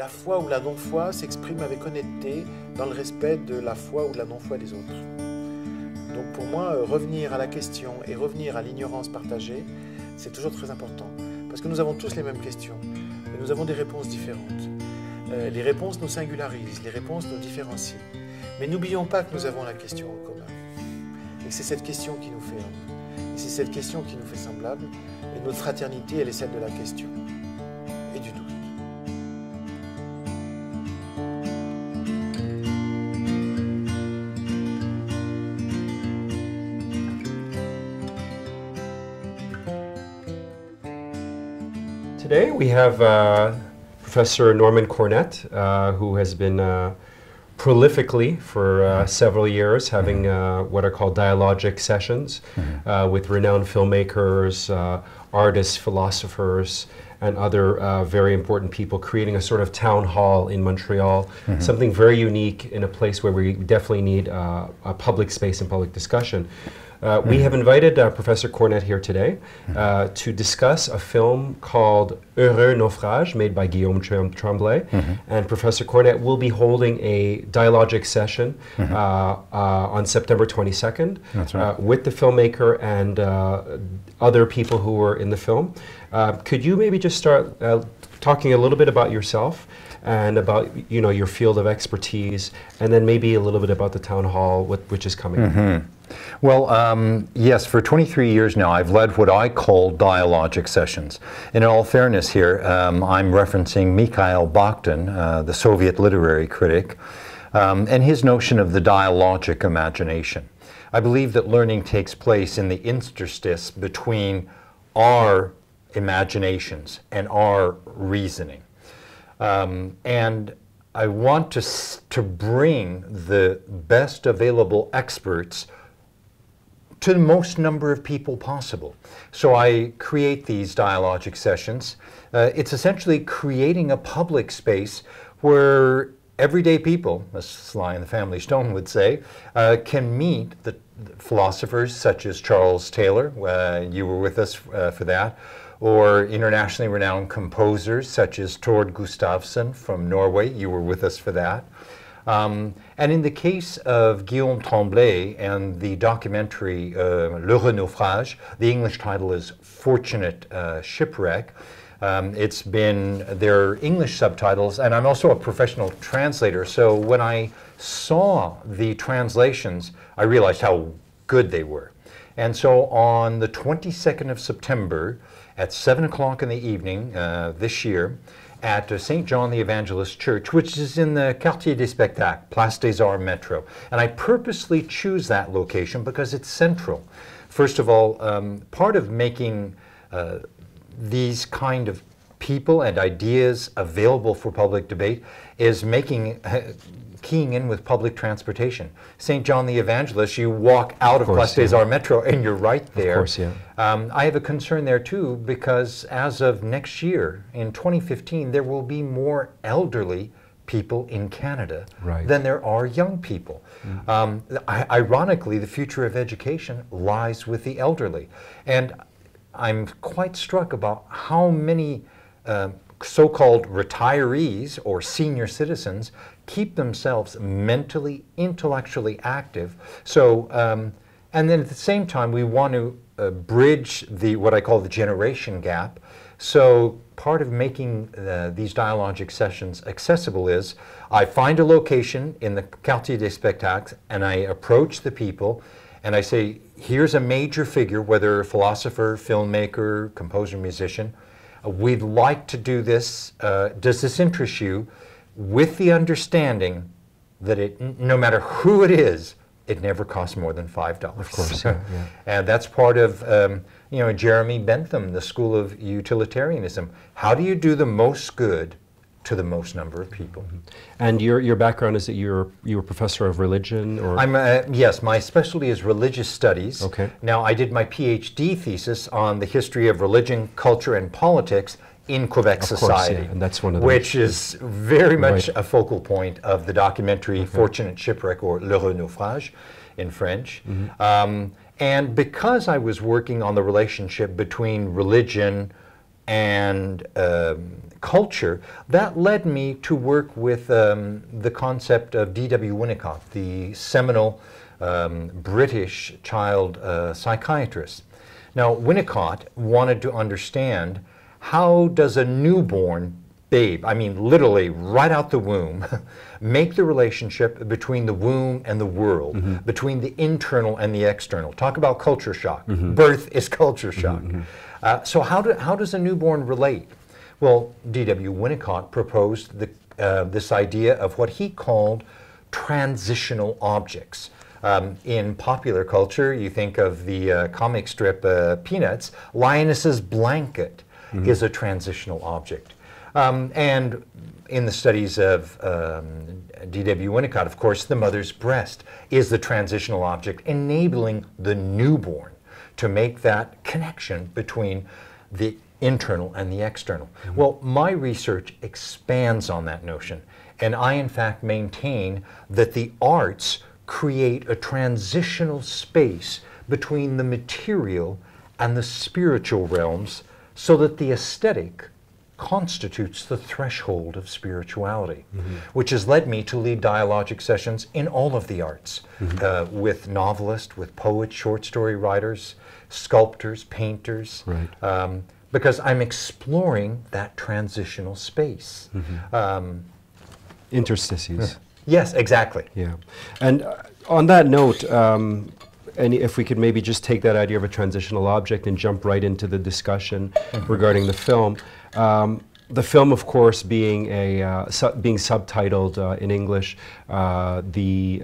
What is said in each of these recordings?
la foi ou la non-foi s'exprime avec honnêteté dans le respect de la foi ou de la non-foi des autres. Donc pour moi, revenir à la question et revenir à l'ignorance partagée, c'est toujours très important. Parce que nous avons tous les mêmes questions, mais nous avons des réponses différentes. Les réponses nous singularisent, les réponses nous différencient. Mais n'oublions pas que nous avons la question en commun. Et que c'est cette question qui nous fait homme. Et c'est cette question qui nous fait semblable. Et notre fraternité, elle est celle de la question et du doute. Today we have Professor Norman Cornett, who has been prolifically for several years having what are called dialogic sessions with renowned filmmakers, artists, philosophers, and other very important people, creating a sort of town hall in Montreal, something very unique in a place where we definitely need a public space and public discussion. We have invited Professor Cornett here today to discuss a film called L'Heureux Naufrage, made by Guillaume Tremblay. And Professor Cornett will be holding a dialogic session on September 22nd with the filmmaker and other people who were in the film. Could you maybe just start talking a little bit about yourself and about your field of expertise, and then maybe a little bit about the town hall, which is coming? Well, yes, for 23 years now, I've led what I call dialogic sessions. And in all fairness here, I'm referencing Mikhail Bakhtin, the Soviet literary critic, and his notion of the dialogic imagination. I believe that learning takes place in the interstice between our imaginations and our reasoning. And I want to bring the best available experts to the most number of people possible. So I create these dialogic sessions. It's essentially creating a public space where everyday people, as Sly and the Family Stone would say, can meet the philosophers such as Charles Taylor, you were with us for that, or internationally renowned composers such as Tord Gustavsen from Norway, you were with us for that. And in the case of Guillaume Tremblay and the documentary L'Heureux Naufrage, the English title is Fortunate Shipwreck. It's been their English subtitles, and I'm also a professional translator, so when I saw the translations, I realized how good they were. And so on the 22nd of September at 7 o'clock in the evening this year, at St. John the Evangelist Church, which is in the Quartier des Spectacles, Place des Arts Metro. And I purposely choose that location because it's central. First of all, part of making these kind of people and ideas available for public debate is keying in with public transportation. St. John the Evangelist, you walk out of Place des Arts Metro and you're right there. Of course, yeah. I have a concern there too, because as of next year, in 2015, there will be more elderly people in Canada than there are young people. Ironically, the future of education lies with the elderly. And I'm quite struck about how many so-called retirees or senior citizens keep themselves mentally, intellectually active. So, and then at the same time, we want to bridge what I call the generation gap. So part of making these dialogic sessions accessible is I find a location in the Quartier des Spectacles and I approach the people and I say, here's a major figure, whether a philosopher, filmmaker, composer, musician. We'd like to do this. Does this interest you? With the understanding that no matter who it is, it never costs more than $5. Of course, yeah. And that's part of Jeremy Bentham, the School of Utilitarianism. How do you do the most good to the most number of people? And your background is that you were a professor of religion, or? Yes, my specialty is religious studies. Okay. Now, I did my PhD thesis on the history of religion, culture, and politics in Quebec society, course, yeah. And that's one of which is very much a focal point of the documentary Fortunate Shipwreck, or L'Heureux Naufrage in French. And because I was working on the relationship between religion and culture, that led me to work with the concept of D.W. Winnicott, the seminal British child psychiatrist. Now, Winnicott wanted to understand, how does a newborn babe, I mean literally right out the womb, make the relationship between the womb and the world, between the internal and the external? Talk about culture shock. Birth is culture shock. So how does a newborn relate? Well, D.W. Winnicott proposed this idea of what he called transitional objects. In popular culture, you think of the comic strip Peanuts. Linus's blanket is a transitional object. And in the studies of D.W. Winnicott, of course, the mother's breast is the transitional object, enabling the newborn to make that connection between the internal and the external. Well, my research expands on that notion, and I in fact maintain that the arts create a transitional space between the material and the spiritual realms, so that the aesthetic constitutes the threshold of spirituality, which has led me to lead dialogic sessions in all of the arts, with novelists, with poets, short story writers, sculptors, painters, because I'm exploring that transitional space. Interstices. Yes, exactly. Yeah. And on that note, and if we could maybe just take that idea of a transitional object and jump right into the discussion regarding the film. The film, of course, being being subtitled in English, the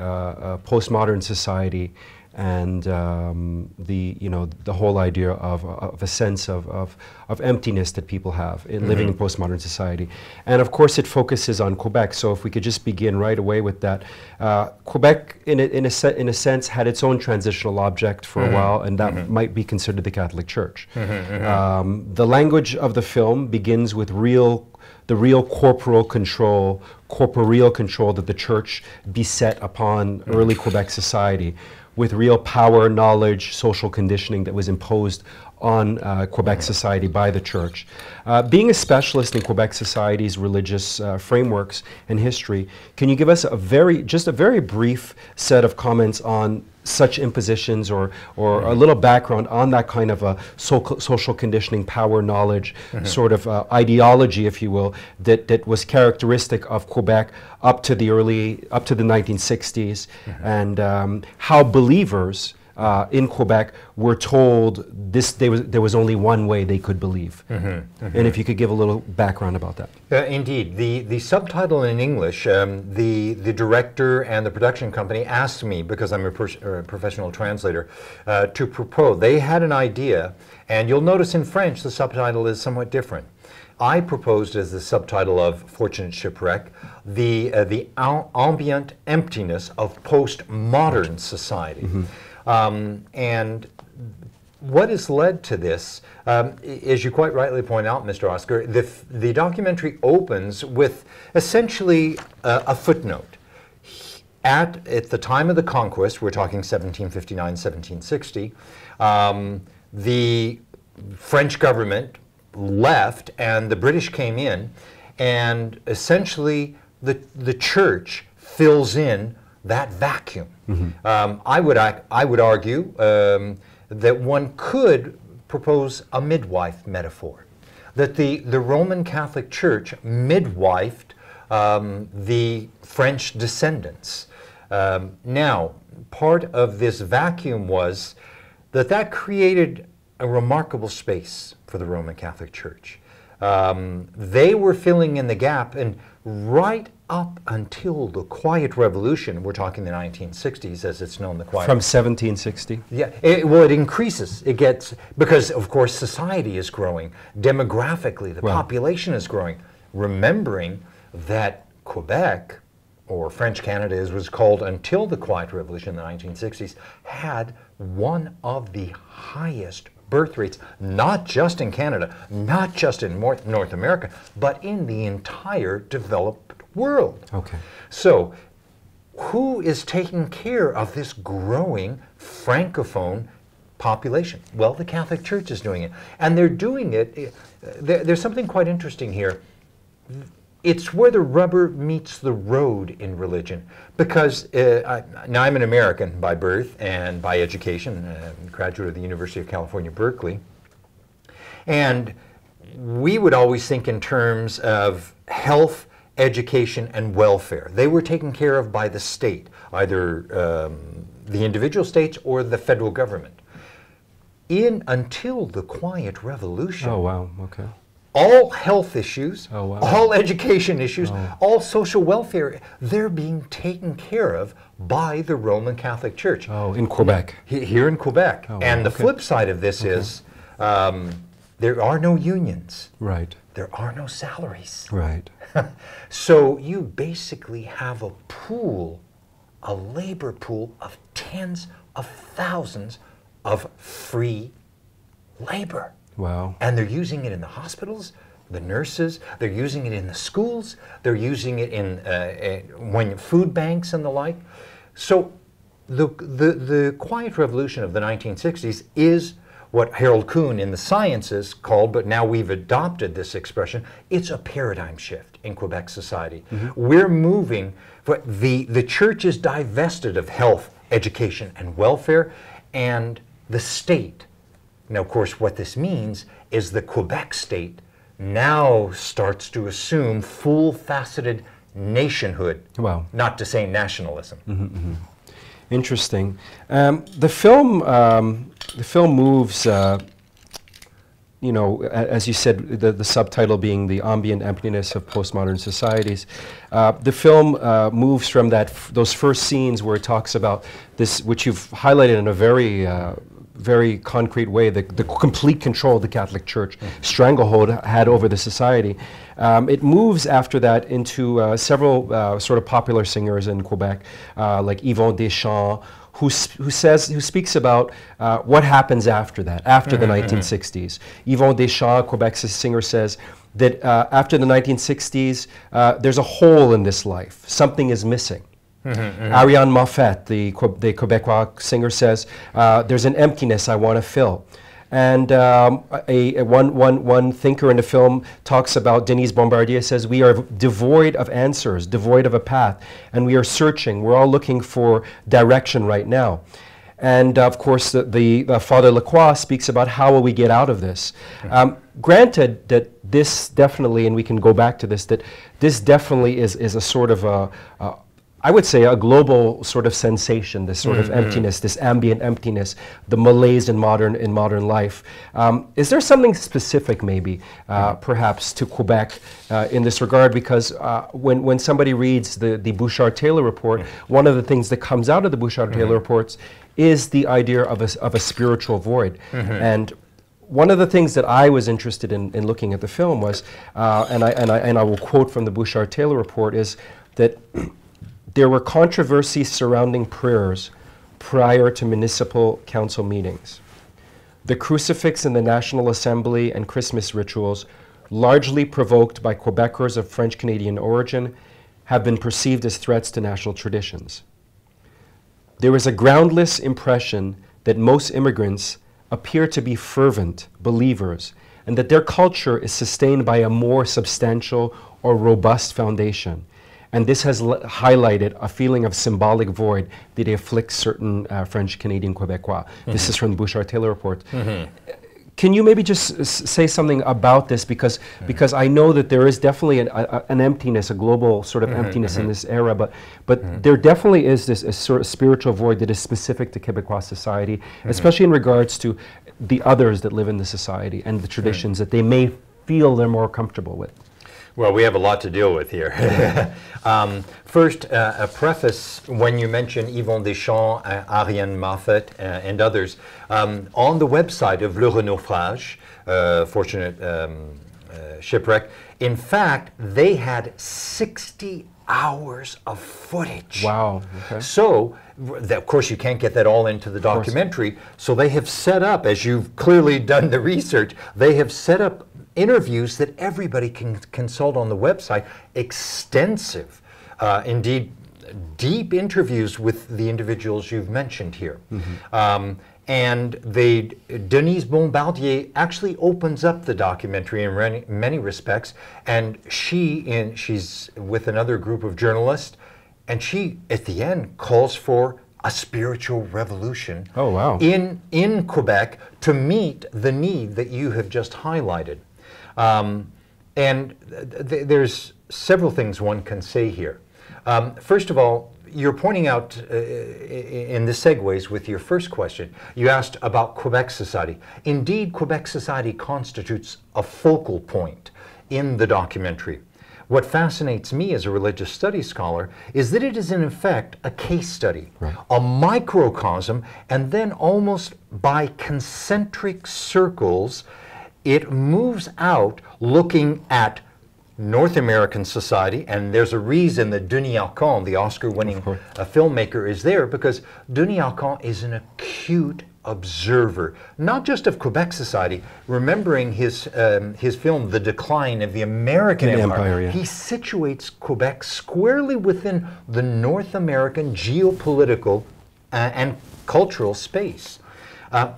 Postmodern Society, and the whole idea of a sense of emptiness that people have in living in postmodern society. And of course it focuses on Quebec, so if we could just begin right away with that. Quebec in a sense had its own transitional object for a while, and that might be considered the Catholic Church. The language of the film begins with the real corporeal control that the Church beset upon early Quebec society, with real power, knowledge, social conditioning that was imposed on Quebec society by the Church. Being a specialist in Quebec society's religious frameworks and history, can you give us just a very brief set of comments on such impositions, or a little background on that kind of a social conditioning, power, knowledge, sort of ideology, if you will, that was characteristic of Quebec up to the 1960s, and how believers in Quebec were told there was only one way they could believe. And if you could give a little background about that. Indeed. The subtitle in English, the director and the production company asked me, because I'm a professional translator, to propose. They had an idea, and you'll notice in French the subtitle is somewhat different. I proposed as the subtitle of Fortunate Shipwreck, the Ambient Emptiness of Postmodern Society. And what has led to this, as you quite rightly point out, Mr. Oscar, the documentary opens with essentially a footnote. At the time of the conquest, we're talking 1759, 1760, the French government left and the British came in, and essentially the Church fills in that vacuum. I would argue that one could propose a midwife metaphor, that the Roman Catholic Church midwifed the French descendants. Now, part of this vacuum was that created a remarkable space for the Roman Catholic Church. They were filling in the gap, and right up until the Quiet Revolution, we're talking the 1960s as it's known, the Quiet... From 1760? Yeah, it increases. It gets, because of course society is growing, demographically the population is growing. Remembering that Quebec, or French Canada as was called until the Quiet Revolution in the 1960s, had one of the highest birth rates, not just in Canada, not just in North America, but in the entire developed world. Okay. So, who is taking care of this growing Francophone population? Well, the Catholic Church is doing it. And they're doing it, there's something quite interesting here. it's where the rubber meets the road in religion, because now I'm an American by birth and by education, graduate of the University of California, Berkeley, and we would always think in terms of health, education, and welfare. They were taken care of by the state, either the individual states or the federal government. Until the Quiet Revolution. Oh, wow, okay. All health issues, oh, wow. all education issues, all social welfare, they're being taken care of by the Roman Catholic Church. Oh, in Quebec. Here in Quebec. Oh, and wow, the flip side of this is there are no unions. Right. There are no salaries. Right. So you basically have a pool, a labor pool of tens of thousands of free labor. Wow. And they're using it in the hospitals, the nurses, they're using it in the schools, they're using it in when food banks and the like. So the Quiet Revolution of the 1960s is what Harold Kuhn in the sciences called, but now we've adopted this expression, it's a paradigm shift in Quebec society. We're moving, the church is divested of health, education, and welfare, and the state. Now, of course, what this means is the Quebec state now starts to assume full-faceted nationhood, not to say nationalism. Interesting. The film moves, you know, as you said, the subtitle being the Ambient Emptiness of Postmodern Societies. The film moves from those first scenes where it talks about this, which you've highlighted in a very concrete way, the complete control the Catholic Church stranglehold had over the society. It moves after that into several sort of popular singers in Quebec, like Yvon Deschamps, who speaks about what happens after that, after the 1960s. Yvon Deschamps, Quebec's singer, says that after the 1960s, there's a hole in this life. Something is missing. Ariane Moffat, the Quebecois singer, says, there's an emptiness I want to fill. And one thinker in the film talks about, Denise Bombardier says, we are devoid of answers, devoid of a path, and we are searching. We're all looking for direction right now. And of course, the Father Lacroix speaks about how will we get out of this. Granted that this definitely, and we can go back to this, that this definitely is a sort of I would say a global sort of sensation, this sort of emptiness, this ambient emptiness, the malaise in modern life. Is there something specific, maybe, perhaps, to Quebec in this regard? Because when somebody reads the Bouchard-Taylor report, one of the things that comes out of the Bouchard-Taylor reports is the idea of a spiritual void. And one of the things that I was interested in looking at the film was, and I will quote from the Bouchard-Taylor report, is that there were controversies surrounding prayers prior to municipal council meetings. The crucifix in the National Assembly and Christmas rituals, largely provoked by Quebecers of French-Canadian origin, have been perceived as threats to national traditions. There is a groundless impression that most immigrants appear to be fervent believers and that their culture is sustained by a more substantial or robust foundation. And this has highlighted a feeling of symbolic void that afflicts certain French-Canadian Quebecois. This is from the Bouchard-Taylor report. Can you maybe just say something about this? Because I know that there is definitely an emptiness, a global sort of emptiness in this era, but there definitely is this sort of spiritual void that is specific to Quebecois society, especially in regards to the others that live in the society and the traditions that they may feel they're more comfortable with. Well, we have a lot to deal with here. First, a preface, when you mention Yvon Deschamps, Ariane Moffat, and others, on the website of Le L'Heureux Naufrage, fortunate shipwreck, in fact, they had 60 hours of footage. Wow. Okay. So, of course, you can't get that all into the documentary, so they have set up, as you've clearly done the research, they have set up interviews that everybody can consult on the website, extensive, indeed deep interviews with the individuals you've mentioned here. and Denise Bombardier actually opens up the documentary in many respects, and she's with another group of journalists, and she, at the end, calls for a spiritual revolution in Quebec to meet the need that you have just highlighted. There's several things one can say here. First of all, you're pointing out in the segues with your first question, you asked about Quebec society. Indeed, Quebec society constitutes a focal point in the documentary. What fascinates me as a religious studies scholar is that it is in effect a case study, a microcosm, and then almost by concentric circles, it moves out looking at North American society, and there's a reason that Denis Arcand, the Oscar-winning filmmaker, is there, because Denis Arcand is an acute observer, not just of Quebec society, remembering his film, The Decline of the American Empire. He situates Quebec squarely within the North American geopolitical and cultural space.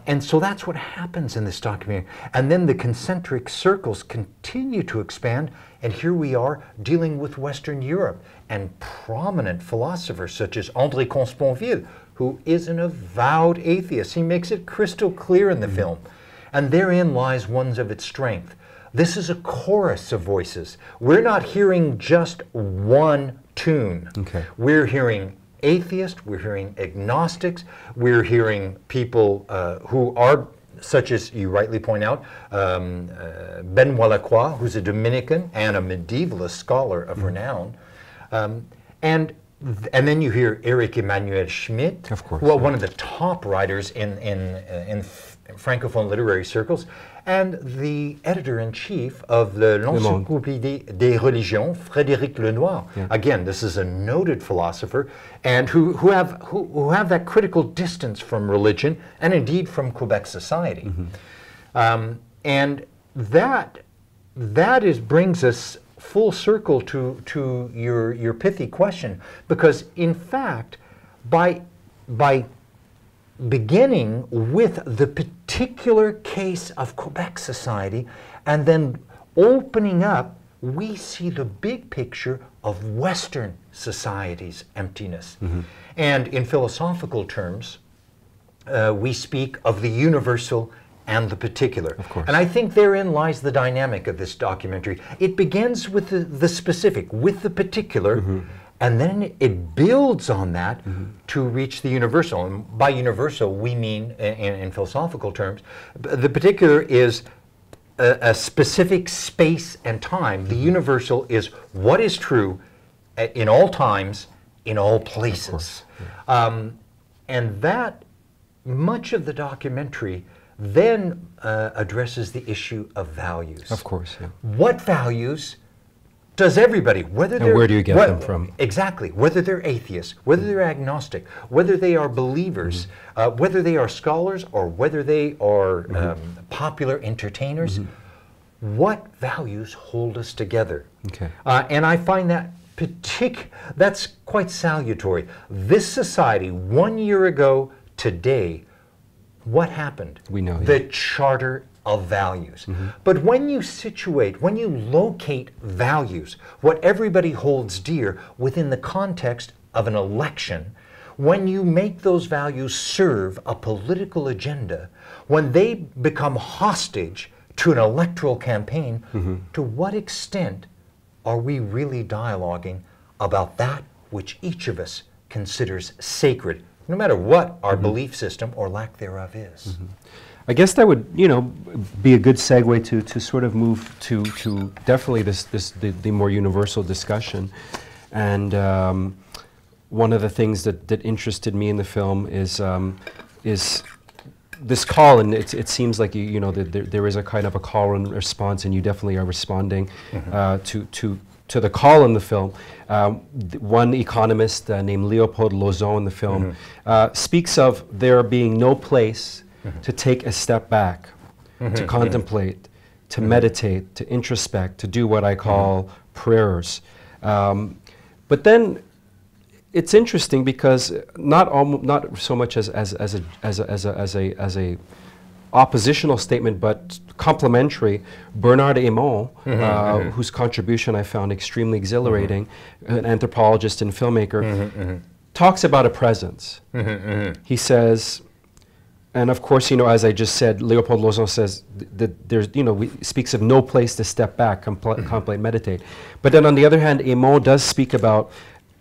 And so that's what happens in this documentary. And then the concentric circles continue to expand, and here we are dealing with Western Europe and prominent philosophers such as André Comte-Sponville, who is an avowed atheist. He makes it crystal clear in the film. And therein lies one of its strength. This is a chorus of voices. We're not hearing just one tune. We're hearing atheists, we're hearing agnostics, we're hearing people who are, such as you rightly point out, Benoît Lacroix, who's a Dominican and a medievalist scholar of renown. And then you hear Eric Emmanuel Schmitt, of course, one of the top writers in Francophone literary circles, and the editor-in-chief of l'Encyclopédie des Religions, Frédéric Lenoir. Again, this is a noted philosopher, and who have that critical distance from religion, and indeed from Quebec society. And that brings us full circle to your pithy question, because in fact, by beginning with the particular case of Quebec society and then opening up, we see the big picture of Western society's emptiness. And in philosophical terms, we speak of the universal and the particular. And I think therein lies the dynamic of this documentary. It begins with the specific, with the particular, and then it builds on that to reach the universal. And by universal, we mean, in philosophical terms, the particular is a specific space and time. The universal is what is true in all times, in all places. And that, much of the documentary then addresses the issue of values. What values does everybody, whether they're... And where do you get them from? Exactly. Whether they're atheists, whether they're agnostic, whether they are believers, whether they are scholars, or whether they are popular entertainers, what values hold us together? And I find that that's quite salutary. This society, 1 year ago today, what happened? We know. The Charter of Values. But when you situate, when you locate values, what everybody holds dear within the context of an election, when you make those values serve a political agenda, when they become hostage to an electoral campaign, to what extent are we really dialoguing about that which each of us considers sacred, no matter what our belief system or lack thereof is? I guess that would, be a good segue to sort of move to definitely the more universal discussion. And one of the things that interested me in the film is this call, and it seems like there is a kind of a call and response, and you definitely are responding to the call in the film. One economist named Leopold Lozon in the film speaks of there being no place to take a step back, to contemplate, to meditate, to introspect, to do what I call prayers. But then it's interesting because not so much as a oppositional statement, but complementary. Bernard Aymon, whose contribution I found extremely exhilarating, an anthropologist and filmmaker, talks about a presence. He says, and of course, as I just said, Léopold Lauzon says that there's, speaks of no place to step back, contemplate, meditate. But then on the other hand, Aymon does speak about,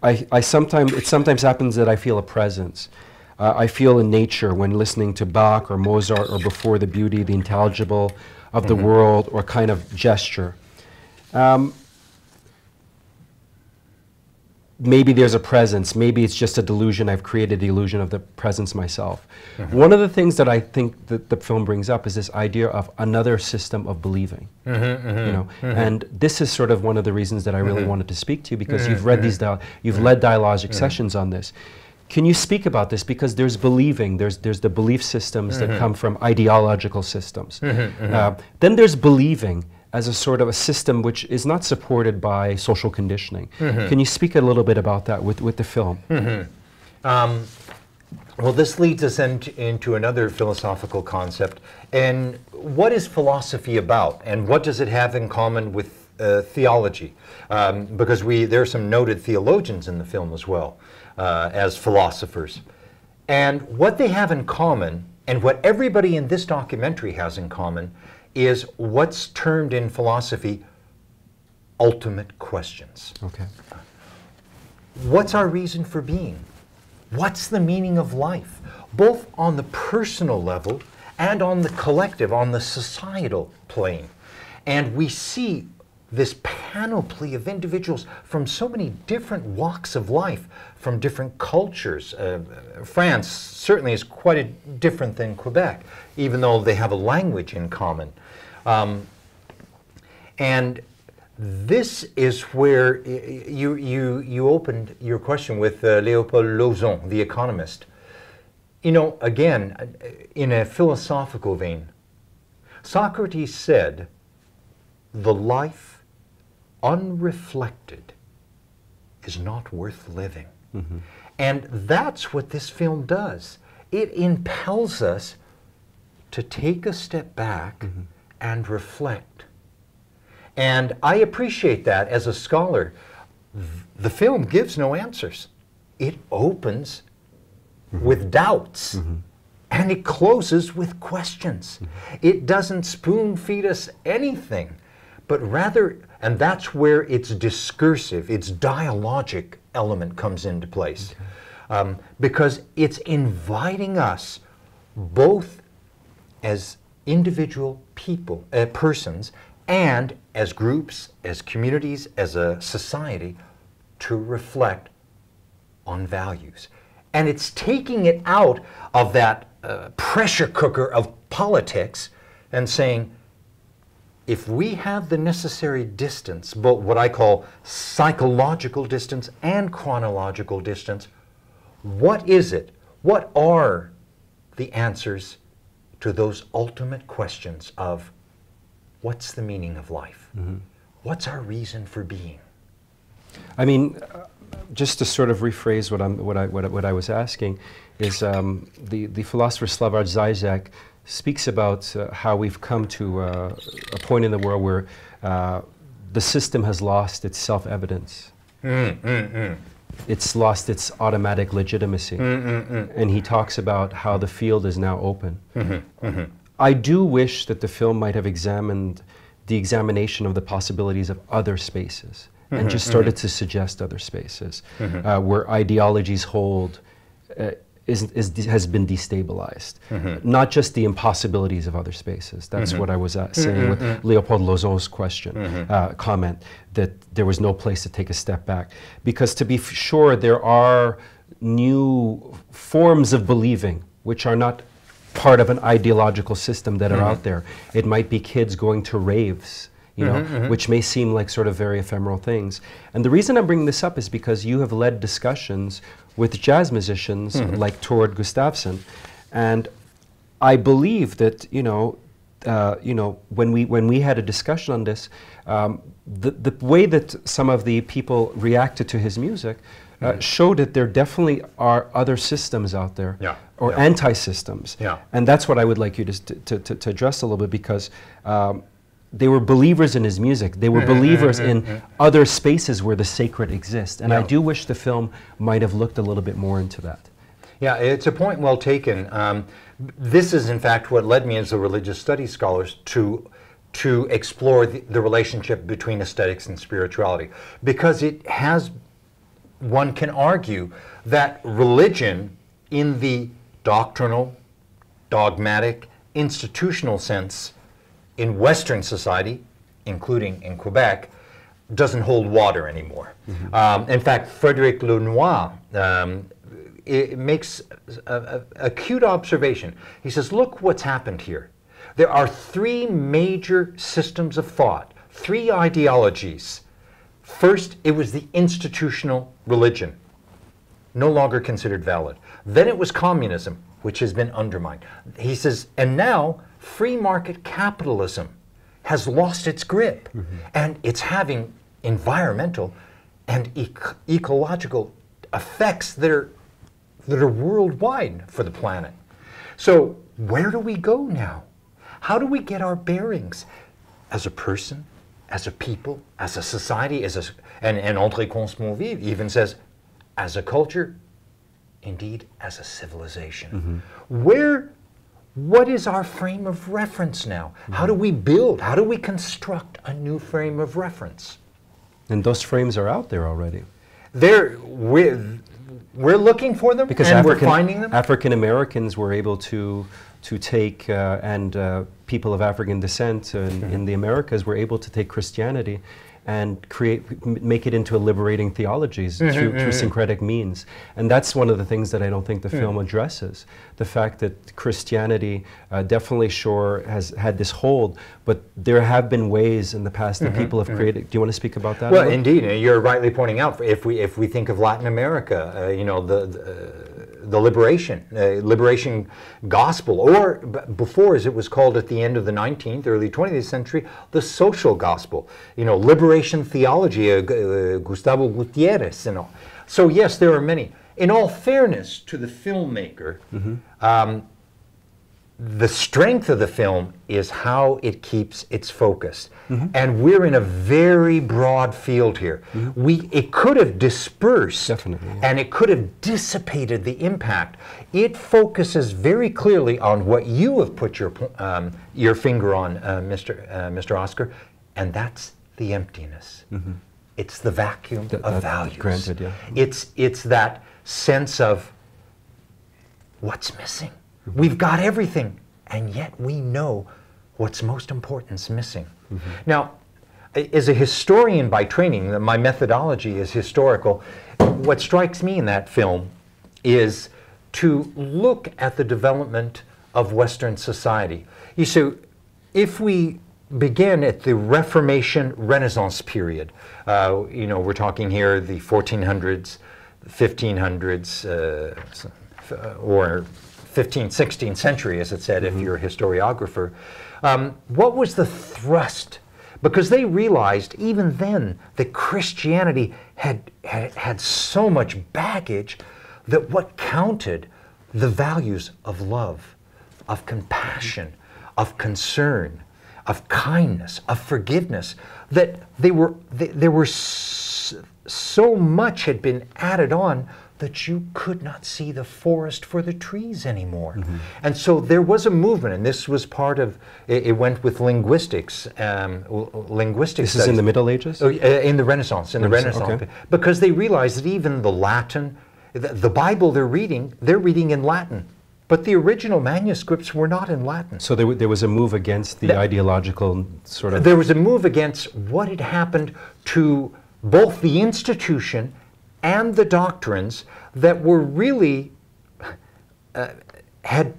it sometimes happens that I feel a presence. I feel in nature when listening to Bach or Mozart or before the beauty, the intelligible of the world, or kind of gesture. Maybe there's a presence, maybe it's just a delusion, I've created the illusion of the presence myself. One of the things that I think that the film brings up is this idea of another system of believing. And this is sort of one of the reasons that I really wanted to speak to you, because you've read these, you've led dialogic sessions on this. Can you speak about this? Because there's believing, there's the belief systems that come from ideological systems. Then there's believing as a sort of a system which is not supported by social conditioning. Can you speak a little bit about that with the film? Well, this leads us into another philosophical concept. And what is philosophy about? And what does it have in common with theology? Because there are some noted theologians in the film as well, as philosophers. And what they have in common, and what everybody in this documentary has in common, is what's termed in philosophy ultimate questions. Okay. What's our reason for being? What's the meaning of life? Both on the personal level and on the collective, on the societal plane. And we see this panoply of individuals from so many different walks of life, from different cultures. France certainly is quite a different than Quebec, even though they have a language in common. And this is where you opened your question with Léopold Lauzon, the economist. Again, in a philosophical vein, Socrates said, "The life unreflected is not worth living." And that's what this film does. It impels us to take a step back and reflect. And I appreciate that as a scholar. The film gives no answers. It opens with doubts and it closes with questions. It doesn't spoon feed us anything, but rather, and that's where its discursive, its dialogic element comes into place. Because it's inviting us, both as individual people, persons, and as groups, as communities, as a society, to reflect on values. And it's taking it out of that pressure cooker of politics and saying, if we have the necessary distance, both what I call psychological distance and chronological distance, what is it? What are the answers to those ultimate questions of what's the meaning of life? What's our reason for being? I mean, just to sort of rephrase what I was asking, is the philosopher Slavoj Zizek speaks about how we've come to a point in the world where the system has lost its self-evidence. It's lost its automatic legitimacy. And he talks about how the field is now open. I do wish that the film might have examined the examination of the possibilities of other spaces and just started to suggest other spaces where ideologies hold has been destabilized. Not just the impossibilities of other spaces. That's what I was saying with Léopold Lauzon's question, comment, that there was no place to take a step back. Because to be sure, there are new forms of believing which are not part of an ideological system that are out there. It might be kids going to raves, which may seem like sort of very ephemeral things. And the reason I'm bringing this up is because you have led discussions with jazz musicians like Tord Gustafsson, and I believe that when we had a discussion on this, the way that some of the people reacted to his music showed that there definitely are other systems out there, or anti-systems. And that's what I would like you to address a little bit, because they were believers in his music. They were believers in other spaces where the sacred exists. And I do wish the film might have looked a little bit more into that. Yeah, it's a point well taken. This is, in fact, what led me as a religious studies scholar to explore the relationship between aesthetics and spirituality. Because it has, one can argue that religion in the doctrinal, dogmatic, institutional sense in Western society, including in Quebec, doesn't hold water anymore. In fact, Frédéric Lenoir it makes a acute observation. He says, look what's happened here. There are three major systems of thought, three ideologies. First, it was the institutional religion, no longer considered valid. Then it was communism, which has been undermined. He says, and now free market capitalism has lost its grip, and it's having environmental and ecological effects that are worldwide for the planet. So where do we go now? How do we get our bearings as a person, as a people, as a society, and André Comte-Sponville even says, as a culture, indeed as a civilization. What is our frame of reference now? How do we build, how do we construct a new frame of reference? And those frames are out there already. We're looking for them, because and we're finding them. African Americans were able to take, and people of African descent in the Americas were able to take Christianity and make it into a liberating theologies through syncretic means. And that's one of the things that I don't think the film addresses. The fact that Christianity definitely has had this hold, but there have been ways in the past that people have created. Do you want to speak about that? Well, indeed, you're rightly pointing out, if we think of Latin America, you know, the liberation gospel, or before, as it was called at the end of the 19th, early 20th century, the social gospel, you know, liberation theology, Gustavo Gutierrez, and all. So yes, there are many. In all fairness to the filmmaker, the strength of the film is how it keeps its focus. And we're in a very broad field here. It could have dispersed, and it could have dissipated the impact. It focuses very clearly on what you have put your finger on, Mr. Oscar, and that's the emptiness. It's the vacuum of values. Granted, yeah. It's that sense of what's missing. We've got everything, and yet we know what's most important is missing. Now, as a historian by training, my methodology is historical. What strikes me in that film is to look at the development of Western society. You see, if we begin at the Reformation Renaissance period, you know, we're talking here the 1400s, 1500s, or 15th, 16th century, as it said, if you're a historiographer. What was the thrust? Because they realized even then that Christianity had so much baggage that what counted, the values of love, of compassion, of concern, of kindness, of forgiveness, that there were so much had been added on that you could not see the forest for the trees anymore. And so there was a movement, and this was part of, it went with linguistics. Linguistics. This is in the Middle Ages? In the Renaissance, Okay. Because they realized that even the Latin, the Bible they're reading in Latin. But the original manuscripts were not in Latin. So there was a move against the ideological sort of... There was a move against what had happened to both the institution and the doctrines that were really, had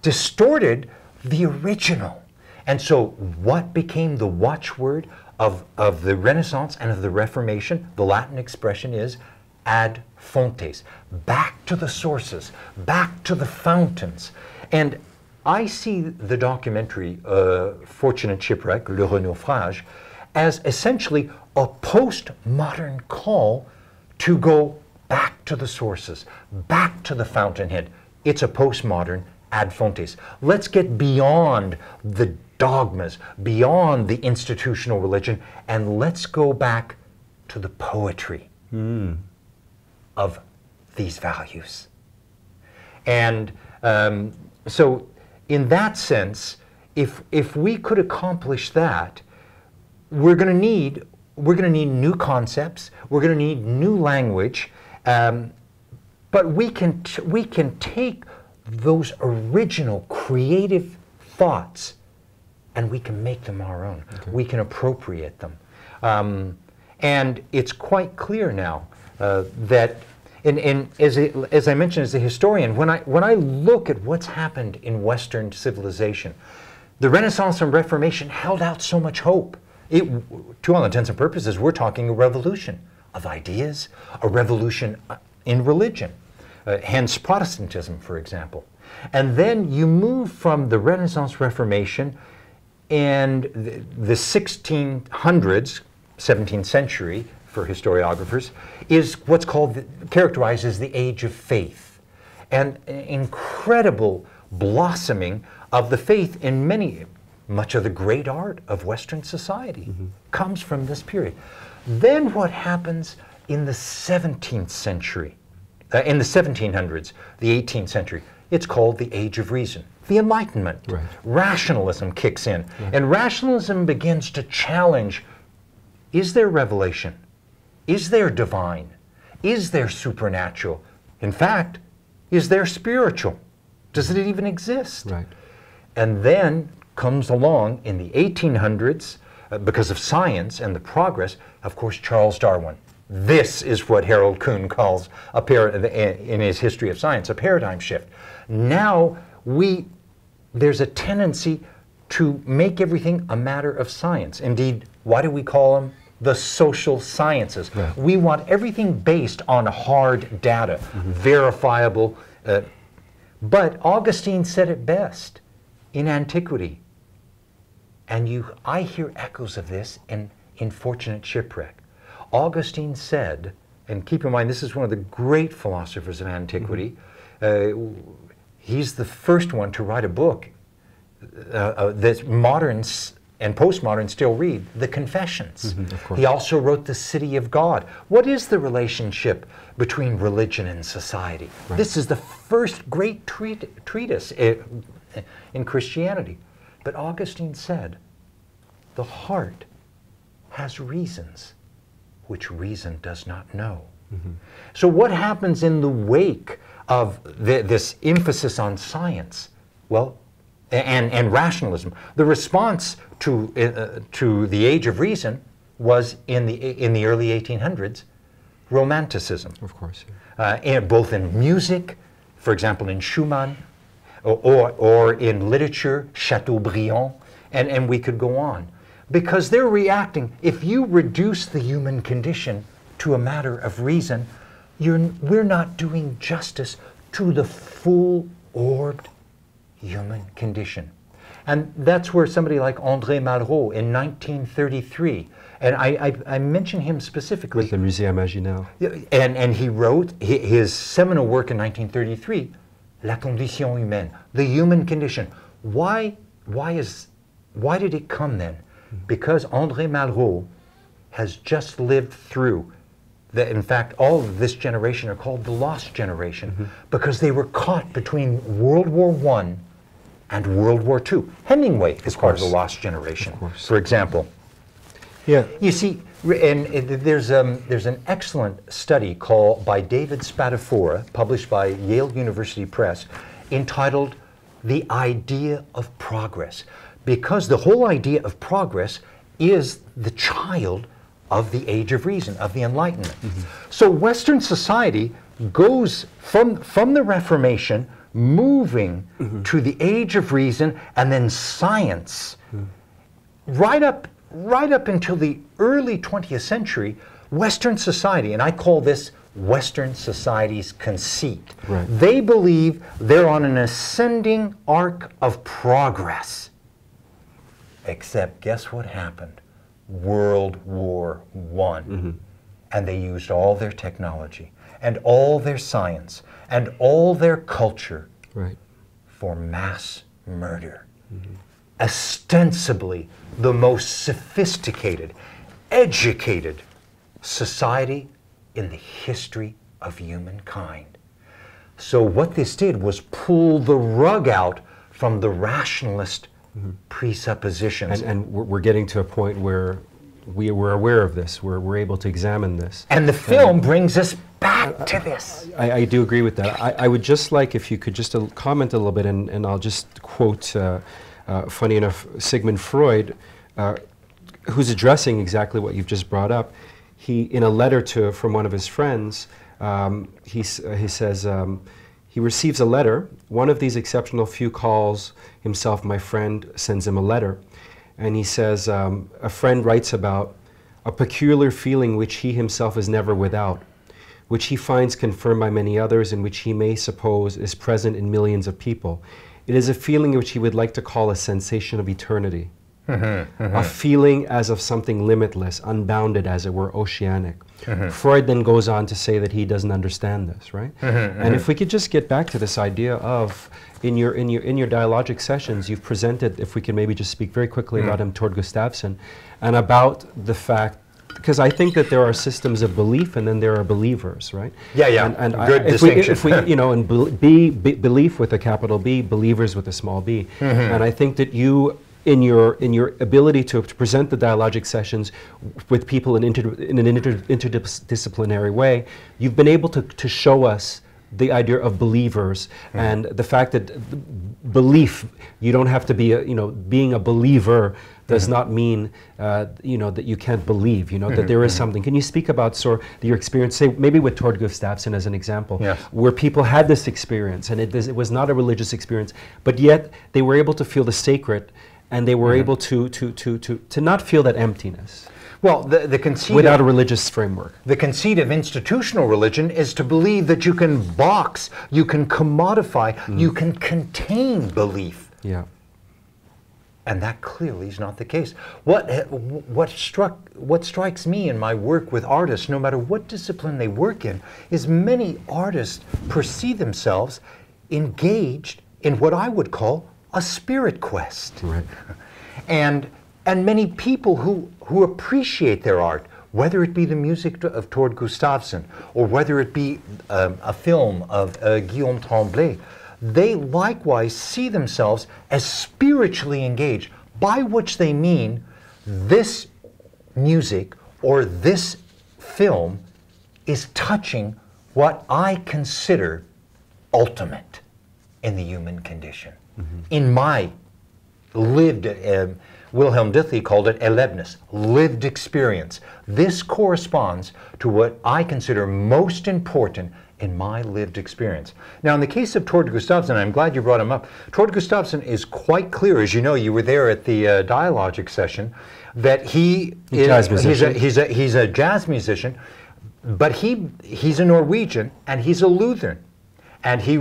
distorted the original. And so what became the watchword of the Renaissance and of the Reformation, the Latin expression is ad fontes, back to the sources, back to the fountains. And I see the documentary Fortunate Shipwreck, Le L'Heureux Naufrage, as essentially a postmodern call to go back to the sources, back to the fountainhead. It's a postmodern ad fontes. Let's get beyond the dogmas, beyond the institutional religion, and let's go back to the poetry of these values. And so in that sense, if we could accomplish that, we're going to need new concepts, we're going to need new language, but we can take those original creative thoughts and we can make them our own. Okay. We can appropriate them. And it's quite clear now that, as I mentioned as a historian, when I look at what's happened in Western civilization, the Renaissance and Reformation held out so much hope. To all intents and purposes, we're talking a revolution of ideas, a revolution in religion, hence Protestantism, for example. And then you move from the Renaissance Reformation and the 1600s, 17th century for historiographers, is what's characterized as the Age of Faith. And an incredible blossoming of the faith in much of the great art of Western society comes from this period. Then what happens in the 17th century, in the 1700s, the 18th century, it's called the Age of Reason, the Enlightenment. Right. Rationalism kicks in, and rationalism begins to challenge, is there revelation? Is there divine? Is there supernatural? In fact, is there spiritual? Does it even exist? Right. And then comes along in the 1800s, because of science and the progress, of course, Charles Darwin. This is what Harold Kuhn calls, in his History of Science, a paradigm shift. Now, there's a tendency to make everything a matter of science. Indeed, why do we call them the social sciences? Right. We want everything based on hard data, verifiable. But Augustine said it best in antiquity. And I hear echoes of this in Fortunate Shipwreck. Augustine said, and keep in mind this is one of the great philosophers of antiquity, he's the first one to write a book that moderns and postmoderns still read, the Confessions. He also wrote The City of God. What is the relationship between religion and society? Right. This is the first great treatise in Christianity. But Augustine said, the heart has reasons which reason does not know. So what happens in the wake of this emphasis on science? Well, and rationalism. The response to the Age of Reason was in the early 1800s, Romanticism. Of course. Yeah. Both in music, for example, in Schumann, or in literature, Chateaubriand, and we could go on. Because they're reacting, if you reduce the human condition to a matter of reason, we're not doing justice to the full-orbed human condition. And that's where somebody like André Malraux in 1933, and I mention him specifically. With the Musée Imaginaire. And he wrote his seminal work in 1933, La condition humaine, the human condition. Why did it come then? Because André Malraux has just lived through, in fact, all of this generation are called the lost generation, because they were caught between World War I and World War II. Hemingway is part of the lost generation, for example. Yeah. You see, and there's an excellent study by David Spadafora, published by Yale University Press, entitled The Idea of Progress. Because the whole idea of progress is the child of the Age of Reason, of the Enlightenment. So Western society goes from the Reformation, moving to the Age of Reason, and then science. Right up until the early 20th century, Western society, and I call this Western society's conceit. Right. They believe they're on an ascending arc of progress. Except, guess what happened? World War I. and they used all their technology and all their science and all their culture for mass murder. Ostensibly the most sophisticated, educated society in the history of humankind. So what this did was pull the rug out from the rationalist presuppositions. And we're getting to a point where we're aware of this, we're able to examine this. And the film brings us back to this. I do agree with that. I would just like if you could just comment a little bit, and I'll just quote, funny enough, Sigmund Freud, who's addressing exactly what you've just brought up. He, in a letter from one of his friends, he says, he receives a letter. One of these exceptional few calls himself my friend, sends him a letter. And he says, a friend writes about a peculiar feeling which he himself is never without, which he finds confirmed by many others, and which he may suppose is present in millions of people. It is a feeling which he would like to call a sensation of eternity. A feeling as of something limitless, unbounded, as it were, oceanic. Freud then goes on to say that he doesn't understand this, right? And if we could just get back to this idea of, in your dialogic sessions, you've presented, if we can maybe just speak very quickly about Tord Gustafsson, and about the fact, because I think that there are systems of belief and then there are believers, right? And good distinction. If we, you know, and belief with a capital B, believers with a small b. And I think that you, in your ability to present the dialogic sessions with people in an interdisciplinary way, you've been able to show us the idea of believers and the fact that belief, you don't have to be being a believer does not mean that you can't believe, that there is something. Can you speak about your experience, say maybe with Tord Gustafsson as an example, where people had this experience and it was not a religious experience, but yet they were able to feel the sacred, and they were able to not feel that emptiness. Well, the conceit without a religious framework. The conceit of institutional religion is to believe that you can box, you can commodify, you can contain belief. And that clearly is not the case. What strikes me in my work with artists, no matter what discipline they work in, is many artists perceive themselves engaged in what I would call a spirit quest. And many people who appreciate their art, whether it be the music of Tord Gustafsson or whether it be a film of Guillaume Tremblay, they likewise see themselves as spiritually engaged, by which they mean this music or this film is touching what I consider ultimate in the human condition. In my lived, Wilhelm Dilthey called it Erlebnis, lived experience. This corresponds to what I consider most important in my lived experience. Now, in the case of Tord Gustafsson, I'm glad you brought him up. Tord Gustafsson is quite clear, as you know, you were there at the dialogic session, that he's a jazz musician, but he's a Norwegian and he's a Lutheran, and he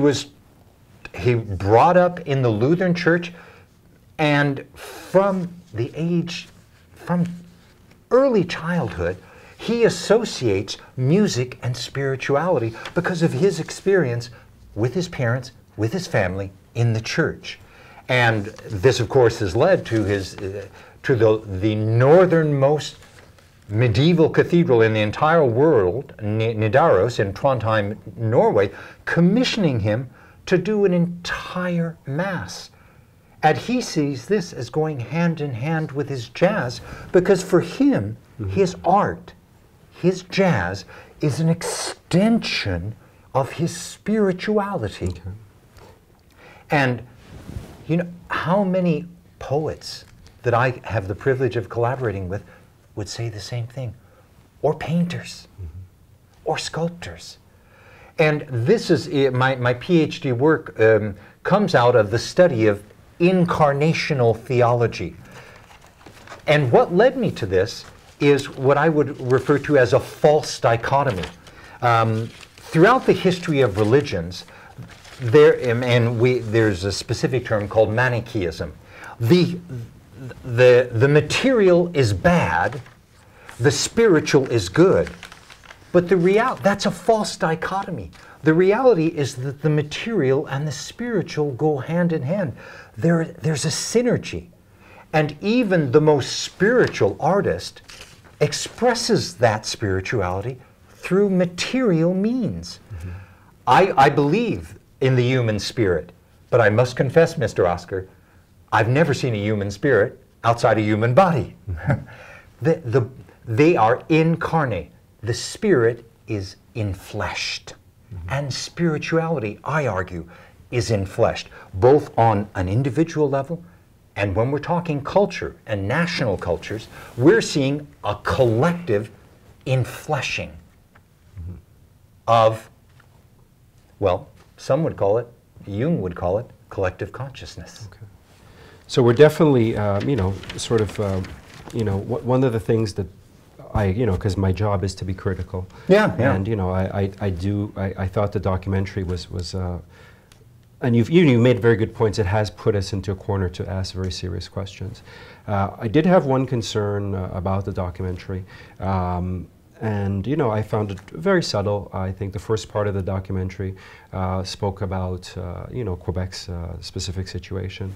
brought up in the Lutheran church, and from early childhood, he associates music and spirituality because of his experience with his parents, with his family, in the church. And this, of course, has led to the northernmost medieval cathedral in the entire world, Nidaros in Trondheim, Norway, commissioning him to do an entire mass. And he sees this as going hand in hand with his jazz, because for him, his art, his jazz, is an extension of his spirituality. And how many poets that I have the privilege of collaborating with would say the same thing, or painters, or sculptors. And this is my PhD work comes out of the study of incarnational theology. And what led me to this is what I would refer to as a false dichotomy. Throughout the history of religions, there's a specific term called Manichaeism. The material is bad, the spiritual is good. But that's a false dichotomy. The reality is that the material and the spiritual go hand in hand. There's a synergy. And even the most spiritual artist expresses that spirituality through material means. Mm-hmm. I believe in the human spirit, but I must confess, Mr. Oscar, I've never seen a human spirit outside a human body. Mm-hmm. They are incarnate. The spirit is infleshed. Mm-hmm. And spirituality, I argue, is infleshed, both on an individual level, and when we're talking culture and national cultures, we're seeing a collective infleshing mm-hmm. of, well, some would call it, Jung would call it, collective consciousness. Okay. So we're definitely, sort of, one of the things that because my job is to be critical. Yeah. And I thought the documentary was and you made very good points. It has put us into a corner to ask very serious questions. I did have one concern about the documentary, and I found it very subtle. I think the first part of the documentary spoke about Quebec's specific situation,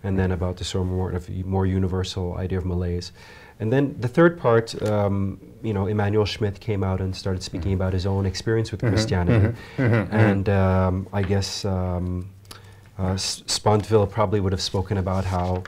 and then about the sort of more universal idea of malaise. And then the third part, Emmanuel Schmidt came out and started speaking about his own experience with mm-hmm, Christianity. Mm-hmm, mm-hmm, and I guess Spontville probably would have spoken about how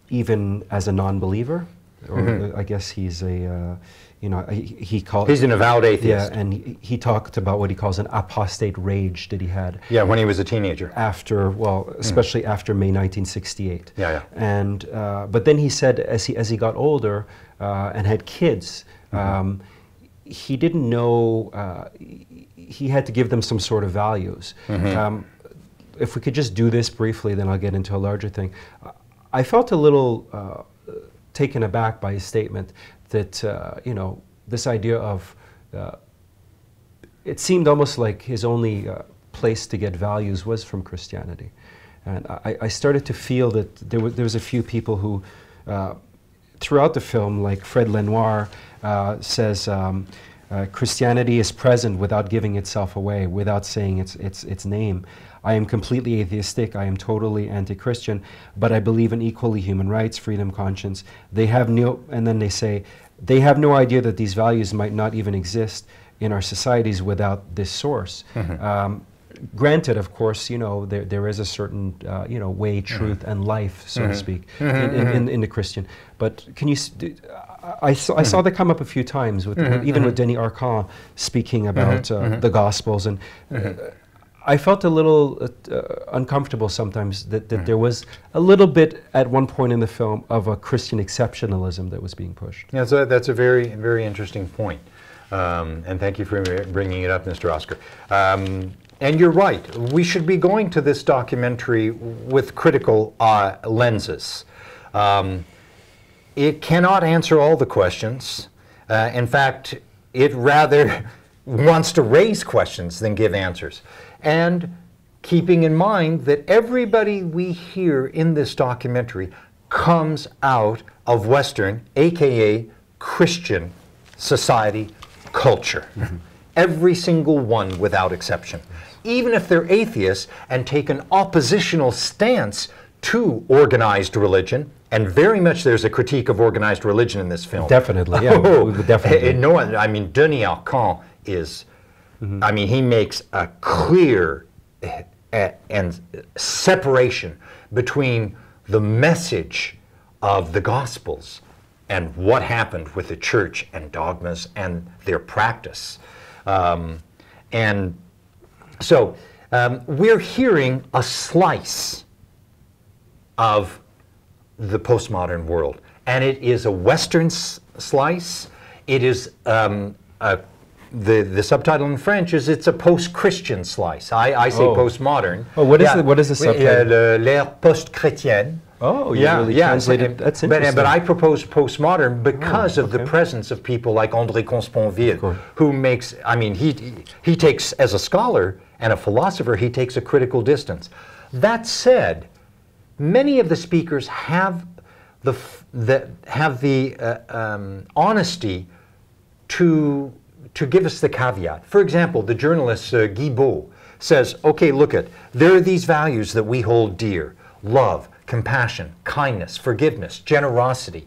even as a non-believer, or mm-hmm. I guess he's a, he's an avowed atheist. Yeah, and he talked about what he calls an apostate rage that he had. Yeah, when he was a teenager. Especially after May 1968. Yeah. And but then he said, as he got older and had kids, mm-hmm. He didn't know. He had to give them some sort of values. Mm-hmm. If we could just do this briefly, then I'll get into a larger thing. I felt a little taken aback by his statement that, this idea of, it seemed almost like his only place to get values was from Christianity. And I started to feel that there was a few people who, throughout the film, like Fred Lenoir says, Christianity is present without giving itself away, without saying its name. I am completely atheistic, I am totally anti-Christian, but I believe in equally human rights, freedom, conscience. And then they say, they have no idea that these values might not even exist in our societies without this source. Mm-hmm. Granted, of course, there is a certain, way, truth, mm-hmm. and life, so mm-hmm. to speak, mm-hmm. in the Christian. But can you? I saw that come up a few times, with even mm-hmm. with Denis Arcand speaking about mm-hmm. The Gospels, and I felt a little uncomfortable sometimes that mm-hmm. there was a little bit at one point in the film of a Christian exceptionalism that was being pushed. Yeah, so that's a very, very interesting point, and thank you for bringing it up, Mr. Oscar. And you're right, we should be going to this documentary with critical lenses. It cannot answer all the questions. In fact, it rather wants to raise questions than give answers. And keeping in mind that everybody we hear in this documentary comes out of Western, aka Christian society, culture. Mm-hmm. Every single one without exception. Even if they're atheists and take an oppositional stance to organized religion, and very much there's a critique of organized religion in this film. Definitely, yeah. We would definitely. Denis Arcand is, mm-hmm. He makes a clear and separation between the message of the Gospels and what happened with the church and dogmas and their practice. And so we're hearing a slice of the postmodern world, and it is a Western slice. It is the subtitle in French is it's a post-Christian slice. I say postmodern. Oh, what is the subtitle? L'ère post-chrétienne. Oh, you really translated. That's interesting. But I propose postmodern because of the presence of people like André Consponville, who makes. He takes, as a scholar and a philosopher, he takes a critical distance. That said, many of the speakers have the honesty to to give us the caveat. For example, the journalist Guillaume says, okay, look at, there are these values that we hold dear: love, compassion, kindness, forgiveness, generosity.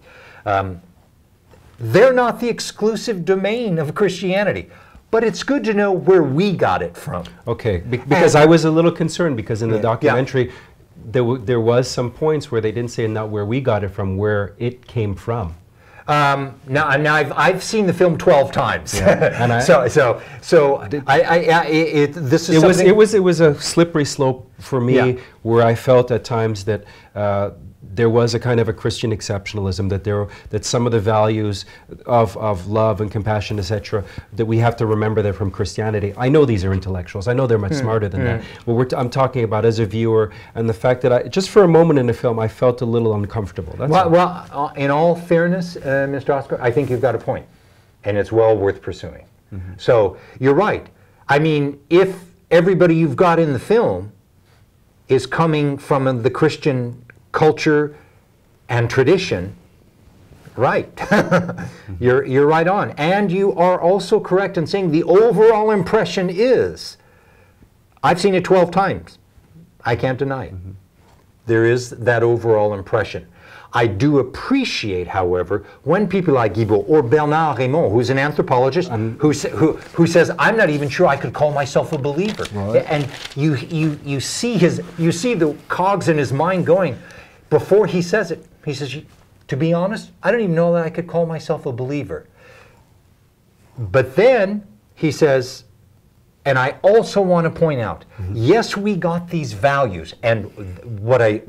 They're not the exclusive domain of Christianity, but it's good to know where we got it from. Okay, because I was a little concerned, because in the documentary, there was some points where they didn't say not where we got it from, where it came from. Now I've seen the film 12 times. Yeah. And it was a slippery slope for me, where I felt at times that there was a kind of a Christian exceptionalism, that some of the values of love and compassion, etc., that we have to remember they're from Christianity. I know these are intellectuals. I know they're much smarter than that. But I'm talking about as a viewer, and the fact that just for a moment in the film, I felt a little uncomfortable. That's well, in all fairness, Mr. Oscar, I think you've got a point, and it's well worth pursuing. So you're right. I mean, if everybody you've got in the film is coming from the Christian culture and tradition, right? You're right on. And you are also correct in saying the overall impression is, I've seen it 12 times. I can't deny it. There is that overall impression. I do appreciate, however, when people like Guillaume or Bernard Raymond, who's an anthropologist, who says, I'm not even sure I could call myself a believer. Right. And you see the cogs in his mind going. Before he says it, he says, to be honest, I don't even know that I could call myself a believer. But then he says, and I also want to point out, yes, we got these values, and what I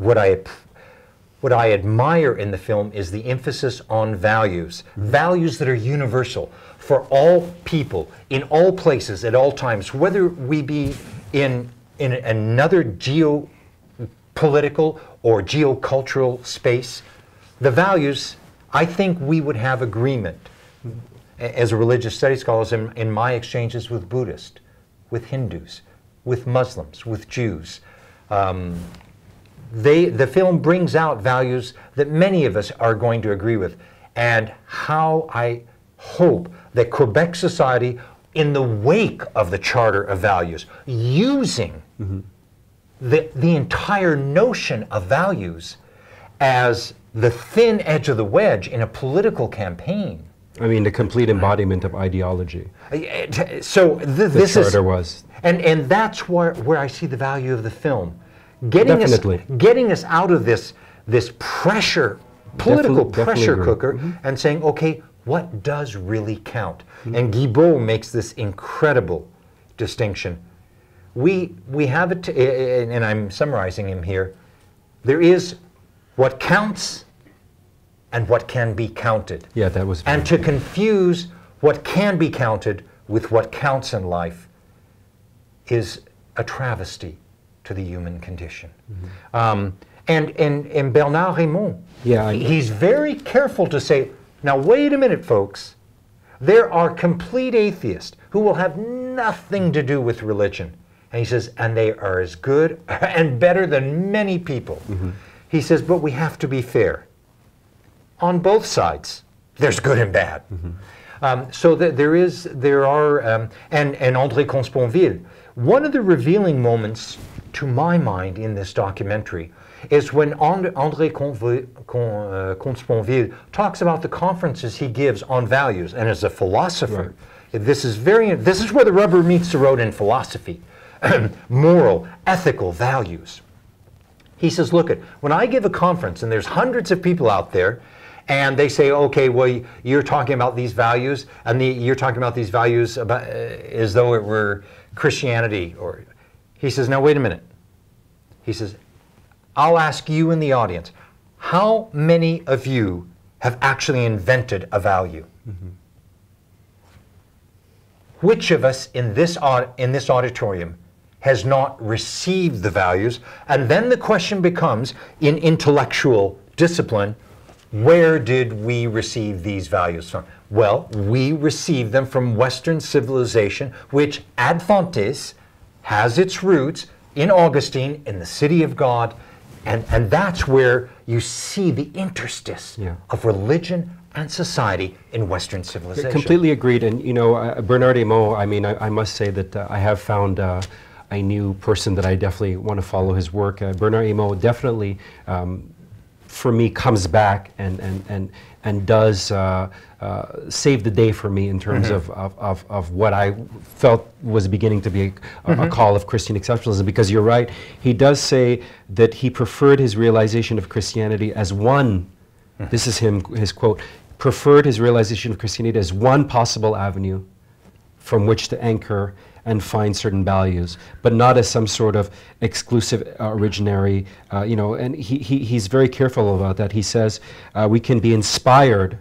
admire in the film is the emphasis on values, values that are universal for all people, in all places, at all times, whether we be in another geopolitical or geocultural space. The values, I think we would have agreement as a religious studies scholar in my exchanges with Buddhists, with Hindus, with Muslims, with Jews. The film brings out values that many of us are going to agree with, and how I hope that Quebec society, in the wake of the Charter of Values, using the entire notion of values as the thin edge of the wedge in a political campaign. I mean, the complete embodiment of ideology. So this Charter was. And that's where I see the value of the film. Getting us out of this pressure, political pressure cooker, and saying, okay, what does really count? And Guillaume makes this incredible distinction. We have it, and I'm summarizing him here, there is what counts and what can be counted. Yeah, that was. And to confuse what can be counted with what counts in life is a travesty to the human condition. And Bernard Raymond, he's very careful to say, now wait a minute, folks, there are complete atheists who will have nothing to do with religion. And he says, and they are as good and better than many people. He says, but we have to be fair. On both sides, there's good and bad. So that there are, and André Consponville. One of the revealing moments, to my mind, in this documentary is when André Consponville talks about the conferences he gives on values. And as a philosopher, this is where the rubber meets the road in philosophy. Moral, ethical values. He says, look, when I give a conference and there's hundreds of people out there, and they say, okay, well, you're talking about these values, and you're talking about these values about, as though it were Christianity. Or he says, now wait a minute. He says, I'll ask you in the audience, how many of you have actually invented a value? Which of us in this auditorium has not received the values? And then the question becomes, in intellectual discipline, where did we receive these values from? Well, we received them from Western civilization, which ad fontes has its roots in Augustine, in the city of God, and that's where you see the interstice of religion and society in Western civilization. Completely agreed. And you know, Bernard Hinault, I mean, I must say that I have found a new person that I definitely want to follow his work. Bernard Hinault definitely, for me, comes back and does save the day for me in terms of what I felt was beginning to be a call of Christian exceptionalism. Because you're right, he does say that he preferred his realization of Christianity as one, this is his quote, preferred his realization of Christianity as one possible avenue from which to anchor and find certain values, but not as some sort of exclusive originary, you know, and he's very careful about that. He says we can be inspired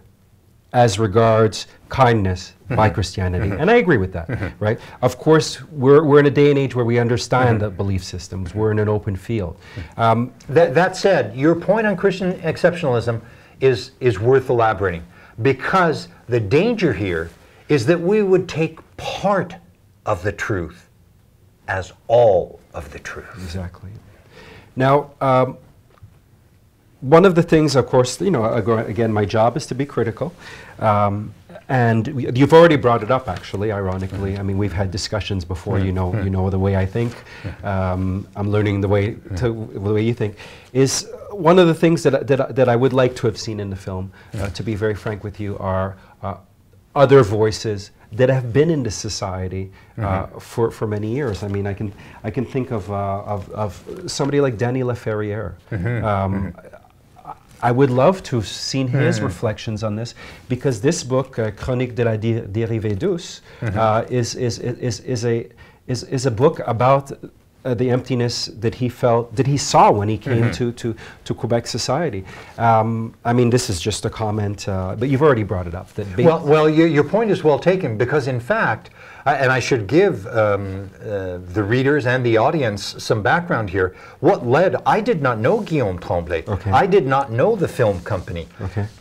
as regards kindness by Christianity. And I agree with that, right? Of course, we're in a day and age where we understand the belief systems. We're in an open field. That said, your point on Christian exceptionalism is worth elaborating, because the danger here is that we would take part of the truth as all of the truth. Exactly. Now, one of the things, of course, you know, again, my job is to be critical. And you've already brought it up, actually, ironically. I mean, we've had discussions before, you know the way I think. I'm learning the way you think. Is one of the things that I would like to have seen in the film, to be very frank with you, are other voices that have been in the society for many years. I mean, I can think of somebody like Danny Laferrière. I would love to have seen his reflections on this, because this book, Chronique de la dérivée douce, is a book about the emptiness that he saw when he came to Quebec society. I mean, this is just a comment, but you've already brought it up. Well, your point is well taken, because in fact, and I should give the readers and the audience some background here. What led, I did not know Guillaume Tremblay. I did not know the film company.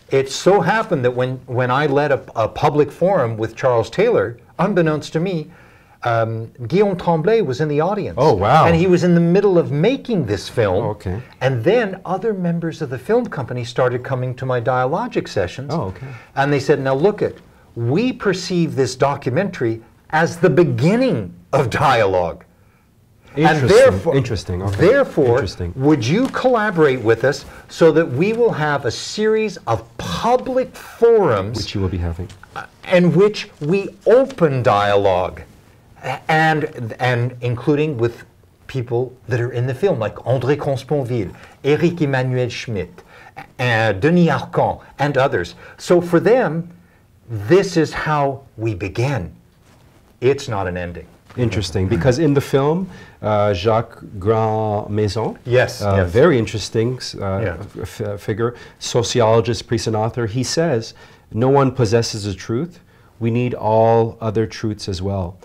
It so happened that when I led a public forum with Charles Taylor, unbeknownst to me, Guillaume Tremblay was in the audience. Oh, wow. And he was in the middle of making this film. And then other members of the film company started coming to my dialogic sessions. And they said, now look we perceive this documentary as the beginning of dialogue. And therefore, would you collaborate with us so that we will have a series of public forums, which you will be having, in which we open dialogue, and including with people that are in the film, like André Consponville, Éric Emmanuel Schmitt, Denis Arcand, and others. So for them, this is how we begin. It's not an ending. Interesting, because in the film, Jacques Grandmaison, very interesting figure, sociologist, priest, and author, he says, no one possesses the truth. We need all other truths as well.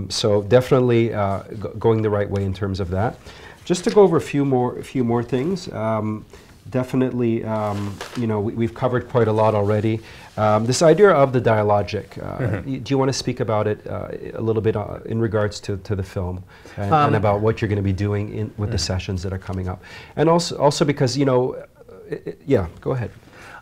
So definitely going the right way in terms of that. Just to go over a few more things. Definitely, you know, we've covered quite a lot already. This idea of the dialogic, do you want to speak about it a little bit in regards to the film and about what you're going to be doing with the sessions that are coming up? And also because, you know, yeah, go ahead.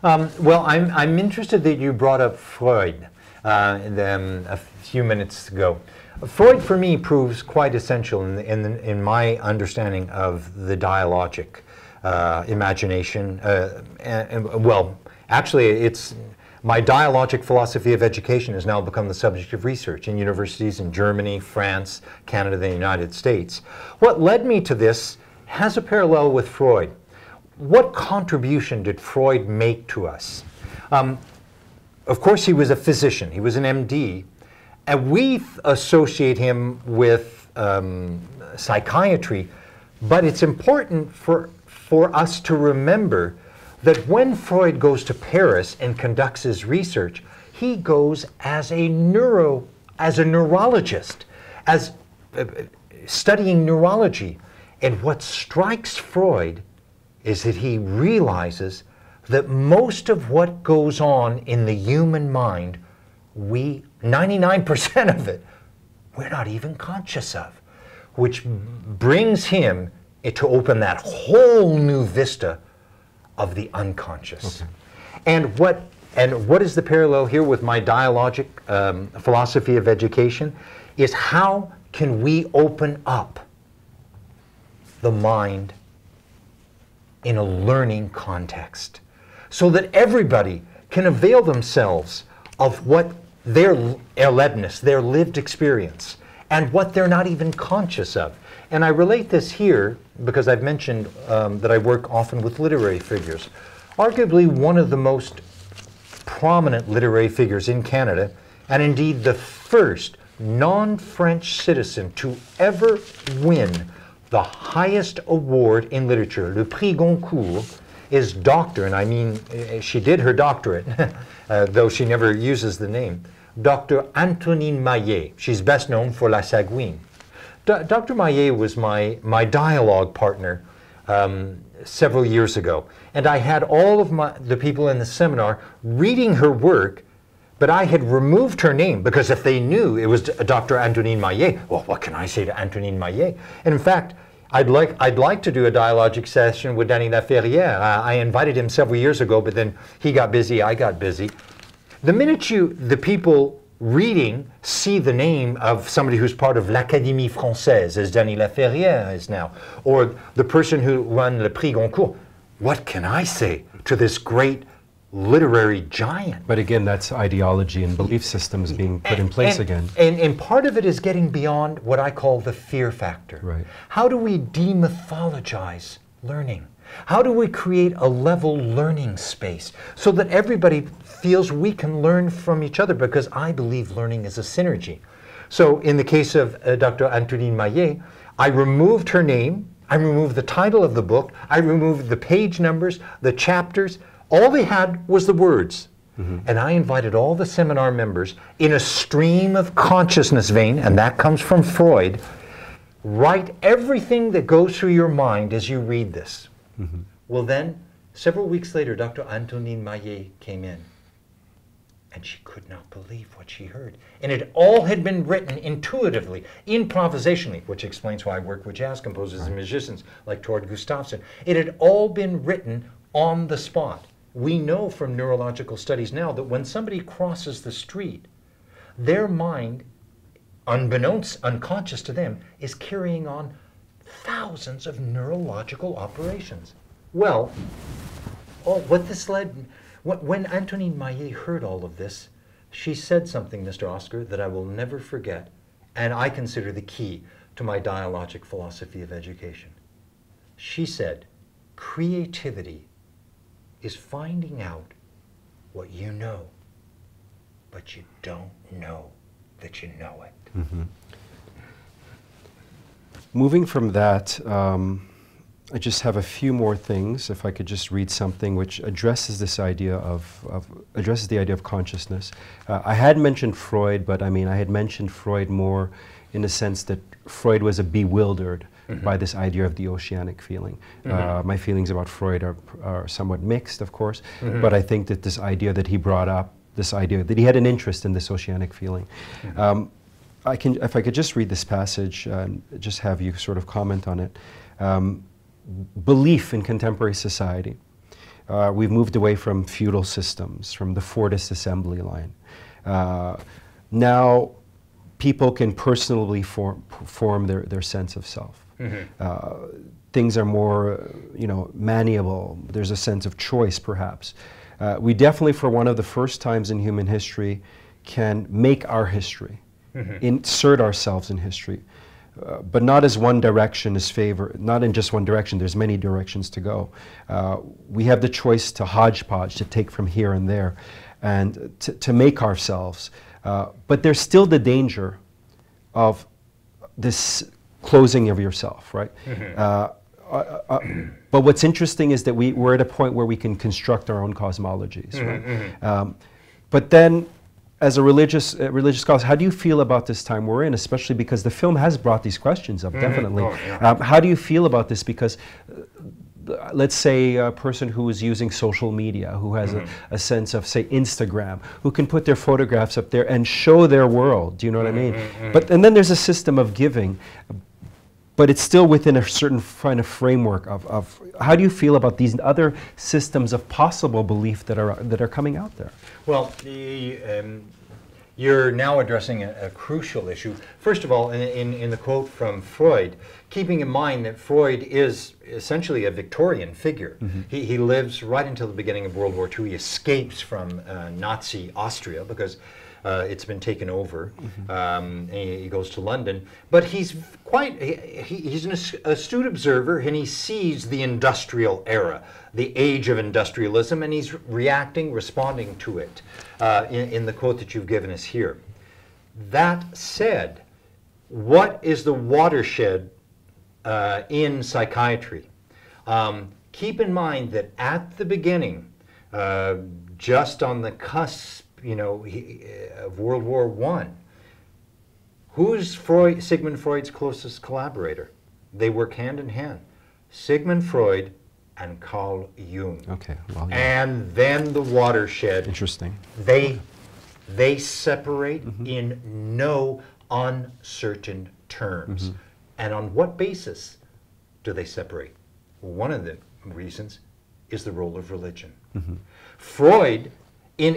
Well, I'm interested that you brought up Freud a few minutes ago. Freud, for me, proves quite essential in my understanding of the dialogic imagination. Well, actually, it's my dialogic philosophy of education has now become the subject of research in universities in Germany, France, Canada, and the United States. What led me to this has a parallel with Freud. What contribution did Freud make to us? Of course, he was a physician. He was an MD. And we associate him with psychiatry. But it's important for us to remember that when Freud goes to Paris and conducts his research, he goes as a neurologist, as studying neurology. And what strikes Freud is that he realizes that most of what goes on in the human mind, 99% of it, we're not even conscious of, which brings him to open that whole new vista of the unconscious. And what And what is the parallel here with my dialogic philosophy of education is how can we open up the mind in a learning context so that everybody can avail themselves of what their erlebnis, their lived experience, and what they're not even conscious of. And I relate this here because I've mentioned that I work often with literary figures. Arguably one of the most prominent literary figures in Canada, and indeed the first non-French citizen to ever win the highest award in literature, le Prix Goncourt, is Dr., and I mean, she did her doctorate, though she never uses the name, Dr. Antonine Maillet. She's best known for La Sagouine. Dr. Maillet was my dialogue partner several years ago, and I had all of the people in the seminar reading her work, but I had removed her name because if they knew it was Dr. Antonine Maillet, well, what can I say to Antonine Maillet? And in fact, I'd like to do a dialogic session with Danny Laferrière. I invited him several years ago, but then he got busy, I got busy. The minute the people reading see the name of somebody who's part of l'Académie Française, as Danny Laferrière is now, or the person who won le Prix Goncourt, what can I say to this great literary giant? But again, that's ideology and belief systems being put in place again. And part of it is getting beyond what I call the fear factor. Right. How do we demythologize learning? How do we create a level learning space so that everybody feels we can learn from each other? Because I believe learning is a synergy. So in the case of Dr. Antonine Maillet, I removed her name, I removed the title of the book, I removed the page numbers, the chapters. All they had was the words. And I invited all the seminar members in a stream of consciousness vein, and that comes from Freud. Write everything that goes through your mind as you read this. Well then, several weeks later, Dr. Antonine Maillet came in, and she could not believe what she heard. And it all had been written intuitively, improvisationally, which explains why I work with jazz composers and musicians like Tord Gustafsson. It had all been written on the spot. We know from neurological studies now that when somebody crosses the street, their mind, unbeknownst, unconscious to them, is carrying on thousands of neurological operations. Well, what this led, when Antonine Maillet heard all of this, she said something, Mr. Oscar, that I will never forget, and I consider the key to my dialogic philosophy of education. She said, creativity is finding out what you know, but you don't know that you know it. Moving from that, I just have a few more things. If I could just read something which addresses this idea addresses the idea of consciousness. I had mentioned Freud, but I mean I had mentioned Freud more in the sense that Freud was bewildered by this idea of the oceanic feeling. My feelings about Freud are somewhat mixed, of course, but I think that this idea that he brought up, this idea that he had an interest in this oceanic feeling. If I could just read this passage and just have you sort of comment on it. Belief in contemporary society. We've moved away from feudal systems, from the Fordist assembly line. Now people can personally form their sense of self. Things are more, malleable. There's a sense of choice, perhaps. We definitely, for one of the first times in human history, can make our history, insert ourselves in history, but not as one direction is not in just one direction. There's many directions to go. We have the choice to hodgepodge, to take from here and there, and to make ourselves. But there's still the danger of this closing of yourself, right? But what's interesting is that we're at a point where we can construct our own cosmologies, right? But then, as a religious scholar, how do you feel about this time we're in, especially because the film has brought these questions up, definitely. How do you feel about this? Because let's say a person who is using social media, who has a sense of, say, Instagram, who can put their photographs up there and show their world, do you know what I mean? And then there's a system of giving. but it's still within a certain kind of framework of how do you feel about these other systems of possible belief that are coming out there? Well, you're now addressing a crucial issue. First of all, in the quote from Freud, keeping in mind that Freud is essentially a Victorian figure. He lives right until the beginning of World War II. He escapes from Nazi Austria because it's been taken over. He goes to London, but he's an astute observer, and he sees the industrial era, the age of industrialism, and he's responding to it in the quote that you've given us here. That said, what is the watershed in psychiatry? Keep in mind that at the beginning, just on the cusp, of World War I, who's Sigmund Freud's closest collaborator? They work hand in hand. Sigmund Freud and Carl Jung. Okay. Well, yeah. And then the watershed. Interesting. They separate in no uncertain terms. And on what basis do they separate? One of the reasons is the role of religion. Freud,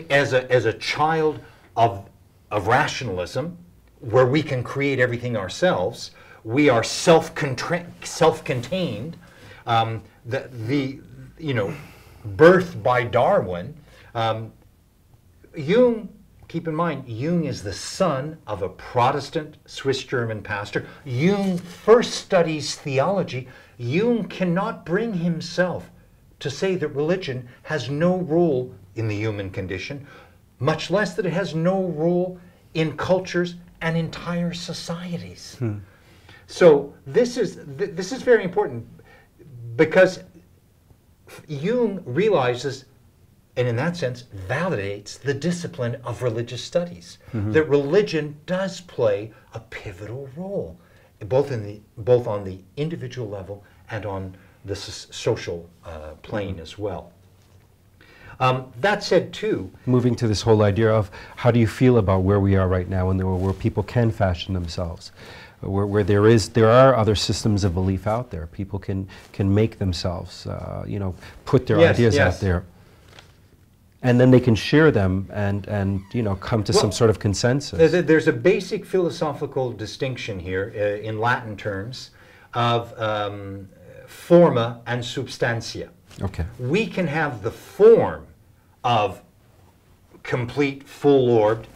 as a child of rationalism, where we can create everything ourselves, we are self-contained. Birthed by Darwin. Jung, keep in mind, Jung is the son of a Protestant Swiss-German pastor. Jung first studies theology. Jung cannot bring himself to say that religion has no role in the human condition, much less that it has no role in cultures and entire societies. So this is very important, because Jung realizes, and in that sense validates, the discipline of religious studies, that religion does play a pivotal role, both on the individual level and on the social plane as well. That said, too, moving to this whole idea of how do you feel about where we are right now, and where people can fashion themselves, where there are other systems of belief out there. People can make themselves, put their ideas out there, and then they can share them and come to some sort of consensus. There's a basic philosophical distinction here in Latin terms of forma and substantia. Okay. We can have the form of complete, full-orbed.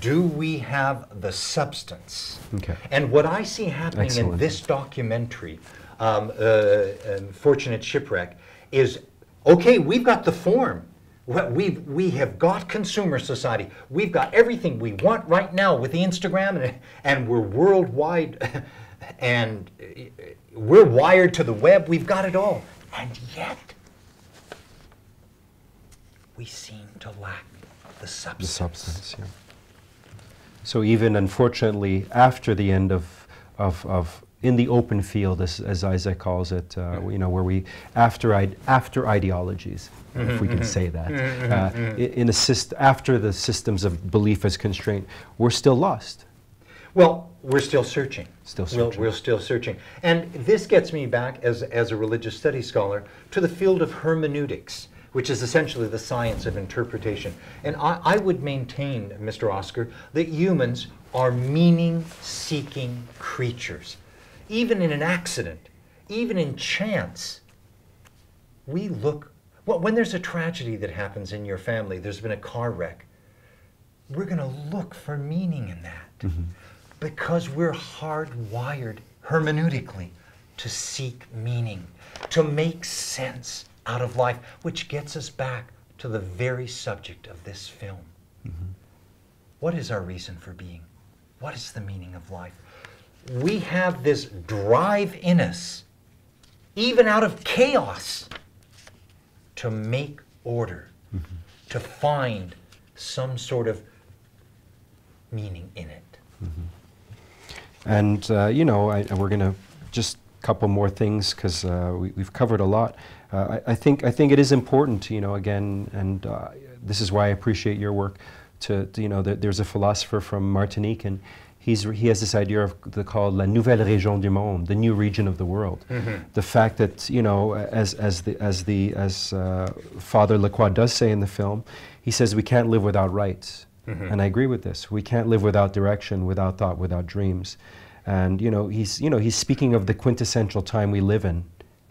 Do we have the substance? Okay. And what I see happening in this documentary, Fortunate Shipwreck, is, okay, we've got the form. We have got consumer society. We've got everything we want right now with the Instagram, and we're worldwide, and we're wired to the web. We've got it all. And yet, we seem to lack the substance. The substance, yeah. So even, unfortunately, after the end of in the open field, as Isaac calls it, where we, after ideologies, if we can say that, after the systems of belief as constraint, we're still lost. Well, we're still searching. Still searching. We're still searching. And this gets me back, as a religious studies scholar, to the field of hermeneutics, which is essentially the science of interpretation. And I would maintain, Mr. Oscar, that humans are meaning-seeking creatures. Even in an accident, even in chance, we look... Well, when there's a tragedy that happens in your family, there's been a car wreck, we're going to look for meaning in that. Because we're hardwired hermeneutically to seek meaning, to make sense out of life, which gets us back to the very subject of this film. What is our reason for being? What is the meaning of life? We have this drive in us, even out of chaos, to make order, to find some sort of meaning in it. And we're going to just a couple more things, because we've covered a lot. I think it is important, again, and this is why I appreciate your work. There's a philosopher from Martinique, and he has this idea of called la nouvelle région du monde, the new region of the world. The fact that, you know, as Father Lacroix does say in the film, he says we can't live without rights, and I agree with this. We can't live without direction, without thought, without dreams, and he's speaking of the quintessential time we live in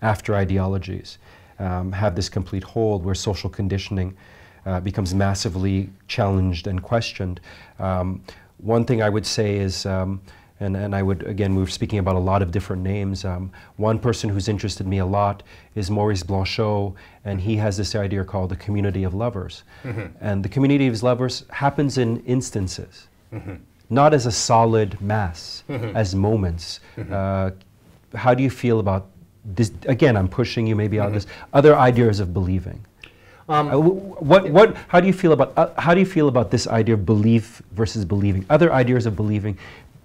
after ideologies have this complete hold, where social conditioning becomes massively challenged and questioned. One thing I would say is, and I would, again, we were speaking about a lot of different names. One person who's interested me a lot is Maurice Blanchot, and he has this idea called the community of lovers. And the community of lovers happens in instances, not as a solid mass, as moments. How do you feel about this? Again, I'm pushing you maybe on this, other ideas of believing. How do you feel about this idea of belief versus believing? Other ideas of believing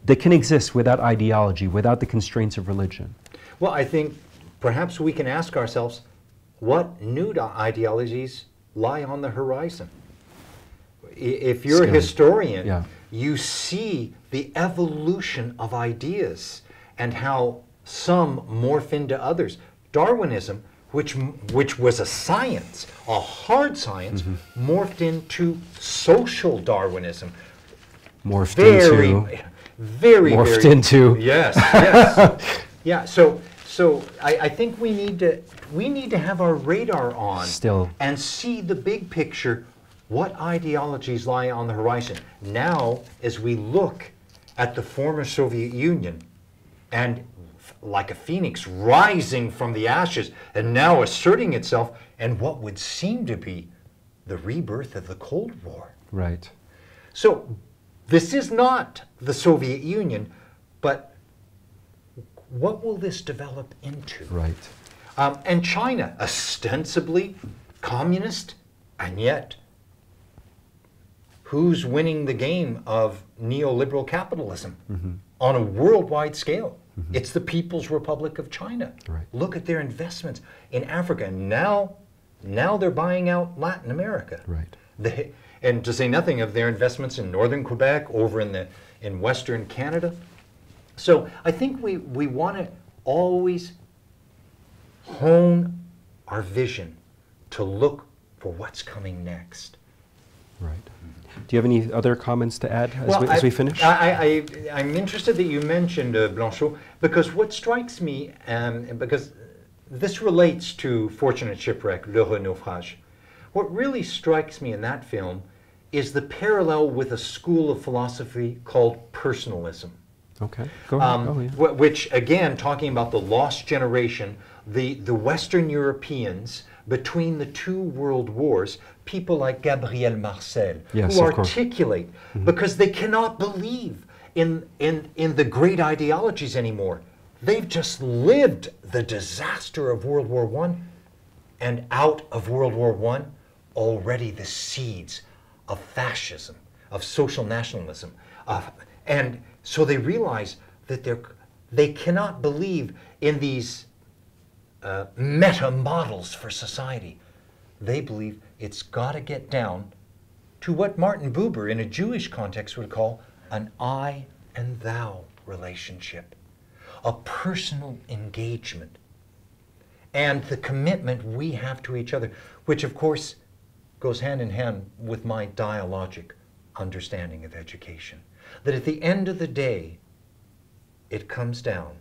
that can exist without ideology, without the constraints of religion. Well, I think perhaps we can ask ourselves, what new ideologies lie on the horizon? If you're a historian, you see the evolution of ideas and how some morph into others. Darwinism, which was a science, a hard science, morphed into social Darwinism. Morphed into. Yes, yes. Yeah, so I think we need to have our radar on still and see the big picture, what ideologies lie on the horizon. Now, as we look at the former Soviet Union, and like a phoenix rising from the ashes and now asserting itself, and what would seem to be the rebirth of the Cold War. Right. So this is not the Soviet Union, but what will this develop into? Right. And China, ostensibly communist, and yet who's winning the game of neoliberal capitalism on a worldwide scale? It's the People's Republic of China. Right. Look at their investments in Africa. And now they're buying out Latin America. Right. And to say nothing of their investments in northern Quebec, over in western Canada. So I think we want to always hone our vision to look for what's coming next. Right. Do you have any other comments to add as we finish? I'm interested that you mentioned Blanchot, because what strikes me, because this relates to Fortunate Shipwreck, L'Heureux Naufrage, what really strikes me in that film is the parallel with a school of philosophy called personalism. Okay, go ahead. Which, again, talking about the lost generation, the Western Europeans between the two world wars, people like Gabriel Marcel, who articulate, because they cannot believe in the great ideologies anymore. They've just lived the disaster of World War I, and out of World War I, already the seeds of fascism, of social nationalism. And so they realize that they cannot believe in these meta models for society. They believe it's got to get down to what Martin Buber in a Jewish context would call an I and thou relationship, a personal engagement, and the commitment we have to each other, which of course goes hand in hand with my dialogic understanding of education. That at the end of the day, it comes down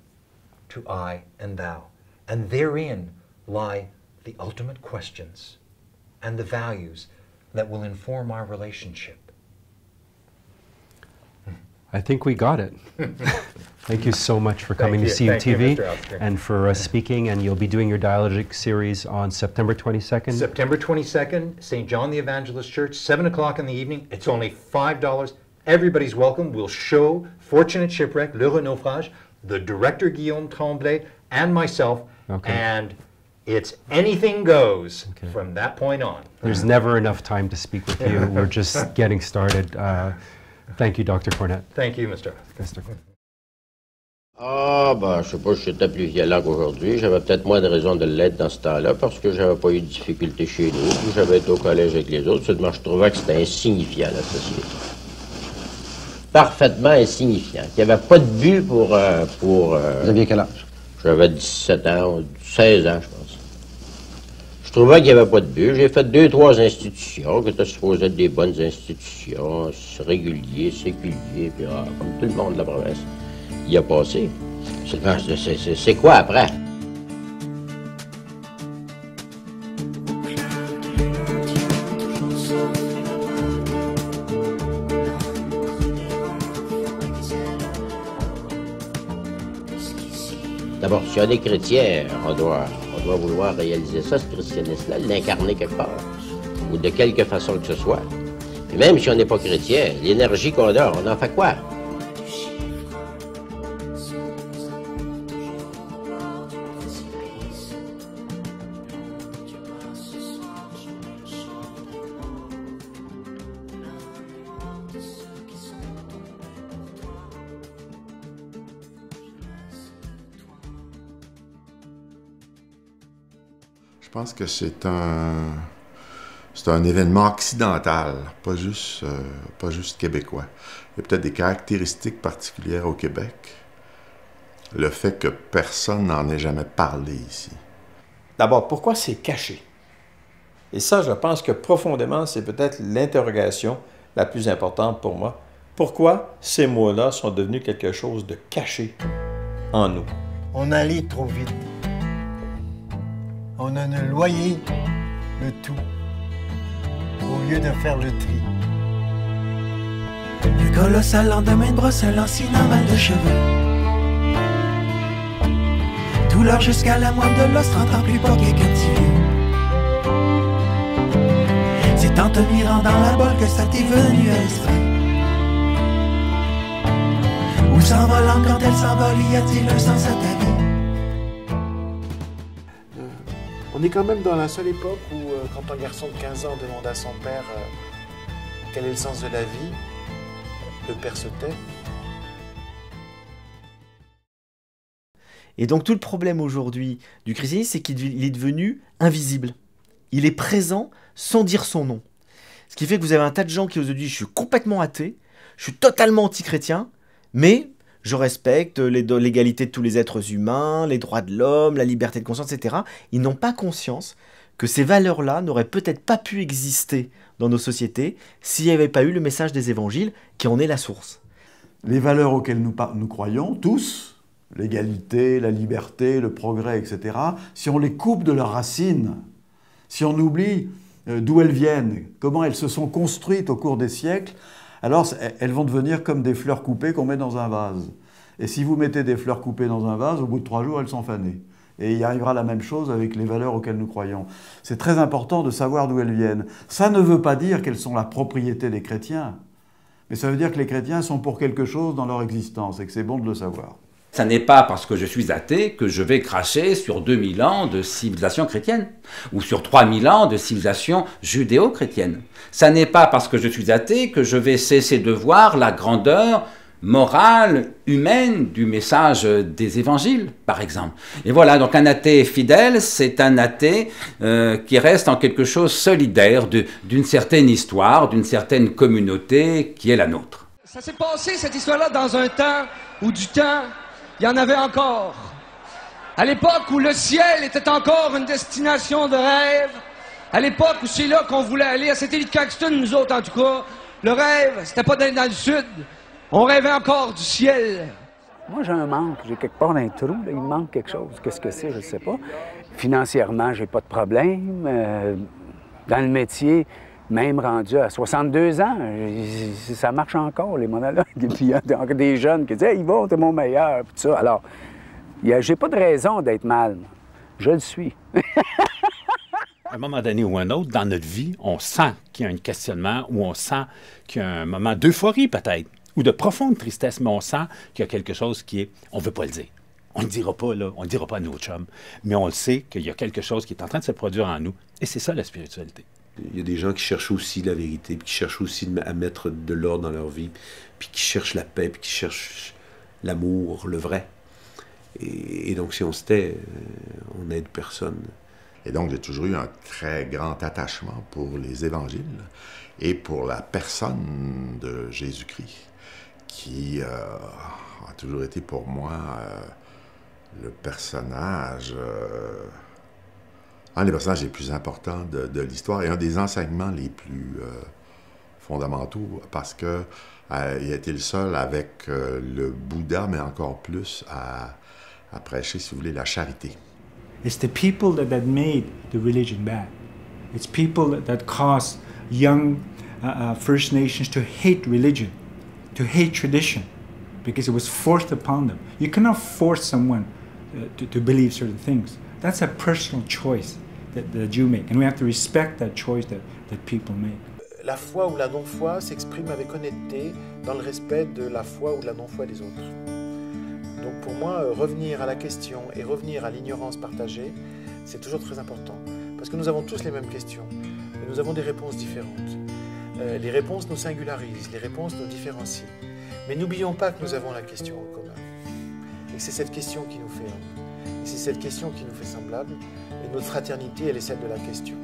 to I and thou. And therein lie the ultimate questions and the values that will inform our relationship. I think we got it. Thank you so much for coming to CUTV and for speaking. And you'll be doing your Dialogic series on September 22nd. September 22nd, St. John the Evangelist Church, 7 o'clock in the evening. It's only $5. Everybody's welcome. We'll show Fortunate Shipwreck, L'Heureux Naufrage, the director Guillaume Tremblay, and myself. And it's anything goes from that point on. There's never enough time to speak with you. We're just getting started. Thank you, Dr. Cornett. Thank you, Mr. Ah, ben, je sais pas si j'étais plus violent qu'aujourd'hui. J'avais peut-être moins de raisons de l'être dans ce temps-là parce que j'avais pas eu de difficultés chez nous. Puis j'avais été au collège avec les autres. Seulement, je trouvais que c'était insignifiant, la société. parfaitement insignifiant, qui n'avait pas de but pour... Vous aviez quel âge? J'avais 17 ans, 16 ans, je pense. Je trouvais qu'il n'y avait pas de but. J'ai fait 2-3 institutions qui étaient supposées être des bonnes institutions, réguliers, séculiers, puis comme tout le monde de la province. Il a passé. C'est quoi après? D'abord, si on est chrétien, on doit vouloir réaliser ça, ce christianisme-là, l'incarner quelque part, ou de quelque façon que ce soit. Puis même si on n'est pas chrétien, l'énergie qu'on a, on en fait quoi? Je pense que c'est un événement occidental, pas juste québécois. Il y a peut-être des caractéristiques particulières au Québec. Le fait que personne n'en ait jamais parlé ici. D'abord, pourquoi c'est caché? Et ça, je pense que profondément, c'est peut-être l'interrogation la plus importante pour moi. Pourquoi ces mots-là sont devenus quelque chose de caché en nous? On allait trop vite. On a noyé le tout, au lieu de faire le tri. Un colossal lendemain de brosse, un lancier normal de cheveux. Douleur jusqu'à la moelle de l'os, 30 ans plus pas qu'un petit vieux. C'est en te mirant dans la bolle que ça t'est venu à l'esprit. Où s'envolant quand elle s'envole, y a-t-il un sens à ta vie? On est quand même dans la seule époque où, quand un garçon de 15 ans demande à son père quel est le sens de la vie, le père se tait. Et donc tout le problème aujourd'hui du christianisme, c'est qu'il est devenu invisible. Il est présent sans dire son nom. Ce qui fait que vous avez un tas de gens qui aujourd'hui, je suis complètement athée, je suis totalement anti-chrétien, mais je respecte l'égalité de tous les êtres humains, les droits de l'homme, la liberté de conscience, etc. Ils n'ont pas conscience que ces valeurs-là n'auraient peut-être pas pu exister dans nos sociétés s'il n'y avait pas eu le message des évangiles qui en est la source. Les valeurs auxquelles nous croyons, tous, l'égalité, la liberté, le progrès, etc., si on les coupe de leurs racines, si on oublie d'où elles viennent, comment elles se sont construites au cours des siècles, alors elles vont devenir comme des fleurs coupées qu'on met dans un vase. Et si vous mettez des fleurs coupées dans un vase, au bout de 3 jours, elles sont fanées. Et il arrivera la même chose avec les valeurs auxquelles nous croyons. C'est très important de savoir d'où elles viennent. Ça ne veut pas dire qu'elles sont la propriété des chrétiens, mais ça veut dire que les chrétiens sont pour quelque chose dans leur existence et que c'est bon de le savoir. Ça n'est pas parce que je suis athée que je vais cracher sur 2000 ans de civilisation chrétienne ou sur 3000 ans de civilisation judéo-chrétienne. Ça n'est pas parce que je suis athée que je vais cesser de voir la grandeur morale, humaine du message des évangiles, par exemple. Et voilà, donc un athée fidèle, c'est un athée qui reste en quelque chose solidaire d'une certaine histoire, d'une certaine communauté qui est la nôtre. Ça s'est passé, cette histoire-là, dans un temps où du temps, il y en avait encore. À l'époque où le ciel était encore une destination de rêve, à l'époque où c'est là qu'on voulait aller, à cette île de Caxton, nous autres en tout cas, le rêve, c'était pas d'aller dans le sud, on rêvait encore du ciel. Moi, j'ai un manque, j'ai quelque part dans un trou, là, il me manque quelque chose. Qu'est-ce que c'est, je ne sais pas. Financièrement, j'ai pas de problème. Dans le métier, même rendu à 62 ans, ça marche encore, les monologues. Et puis il y a encore des jeunes qui disent « Hey, Yvon, t'es mon meilleur », puis tout ça. Alors, j'ai pas de raison d'être mal. Je le suis. À un moment donné ou un autre, dans notre vie, on sent qu'il y a un questionnement ou on sent qu'il y a un moment d'euphorie peut-être, ou de profonde tristesse, mais on sent qu'il y a quelque chose qui est... On ne veut pas le dire. On ne le dira pas, là. On ne le dira pas à nos chums. Mais on le sait qu'il y a quelque chose qui est en train de se produire en nous. Et c'est ça, la spiritualité. Il y a des gens qui cherchent aussi la vérité, puis qui cherchent aussi à mettre de l'ordre dans leur vie, puis qui cherchent la paix, puis qui cherchent l'amour, le vrai. Et donc, si on se tait, on n'aide personne. Et donc, j'ai toujours eu un très grand attachement pour les évangiles et pour la personne de Jésus-Christ, qui a toujours été pour moi le personnage, un des personnages les plus importants de l'histoire et un des enseignements les plus fondamentaux, parce que il a été le seul avec le Bouddha, mais encore plus à prêcher, si vous voulez, la charité. It's the people that made the religion bad. It's people that caused young First Nations to hate religion, to hate tradition, because it was forced upon them. You cannot force someone to believe certain things. That's a personal choice that you make, and we have to respect that choice that people make. La foi ou la non-foi s'exprime avec honnêteté dans le respect de la foi ou de la non-foi des autres. Donc pour moi, revenir à la question et revenir à l'ignorance partagée, c'est toujours très important. Parce que nous avons tous les mêmes questions, mais nous avons des réponses différentes. Les réponses nous singularisent, les réponses nous différencient. Mais n'oublions pas que nous avons la question en commun. Et que c'est cette question qui nous fait homme. Et c'est cette question qui nous fait semblable. Et notre fraternité, elle est celle de la question.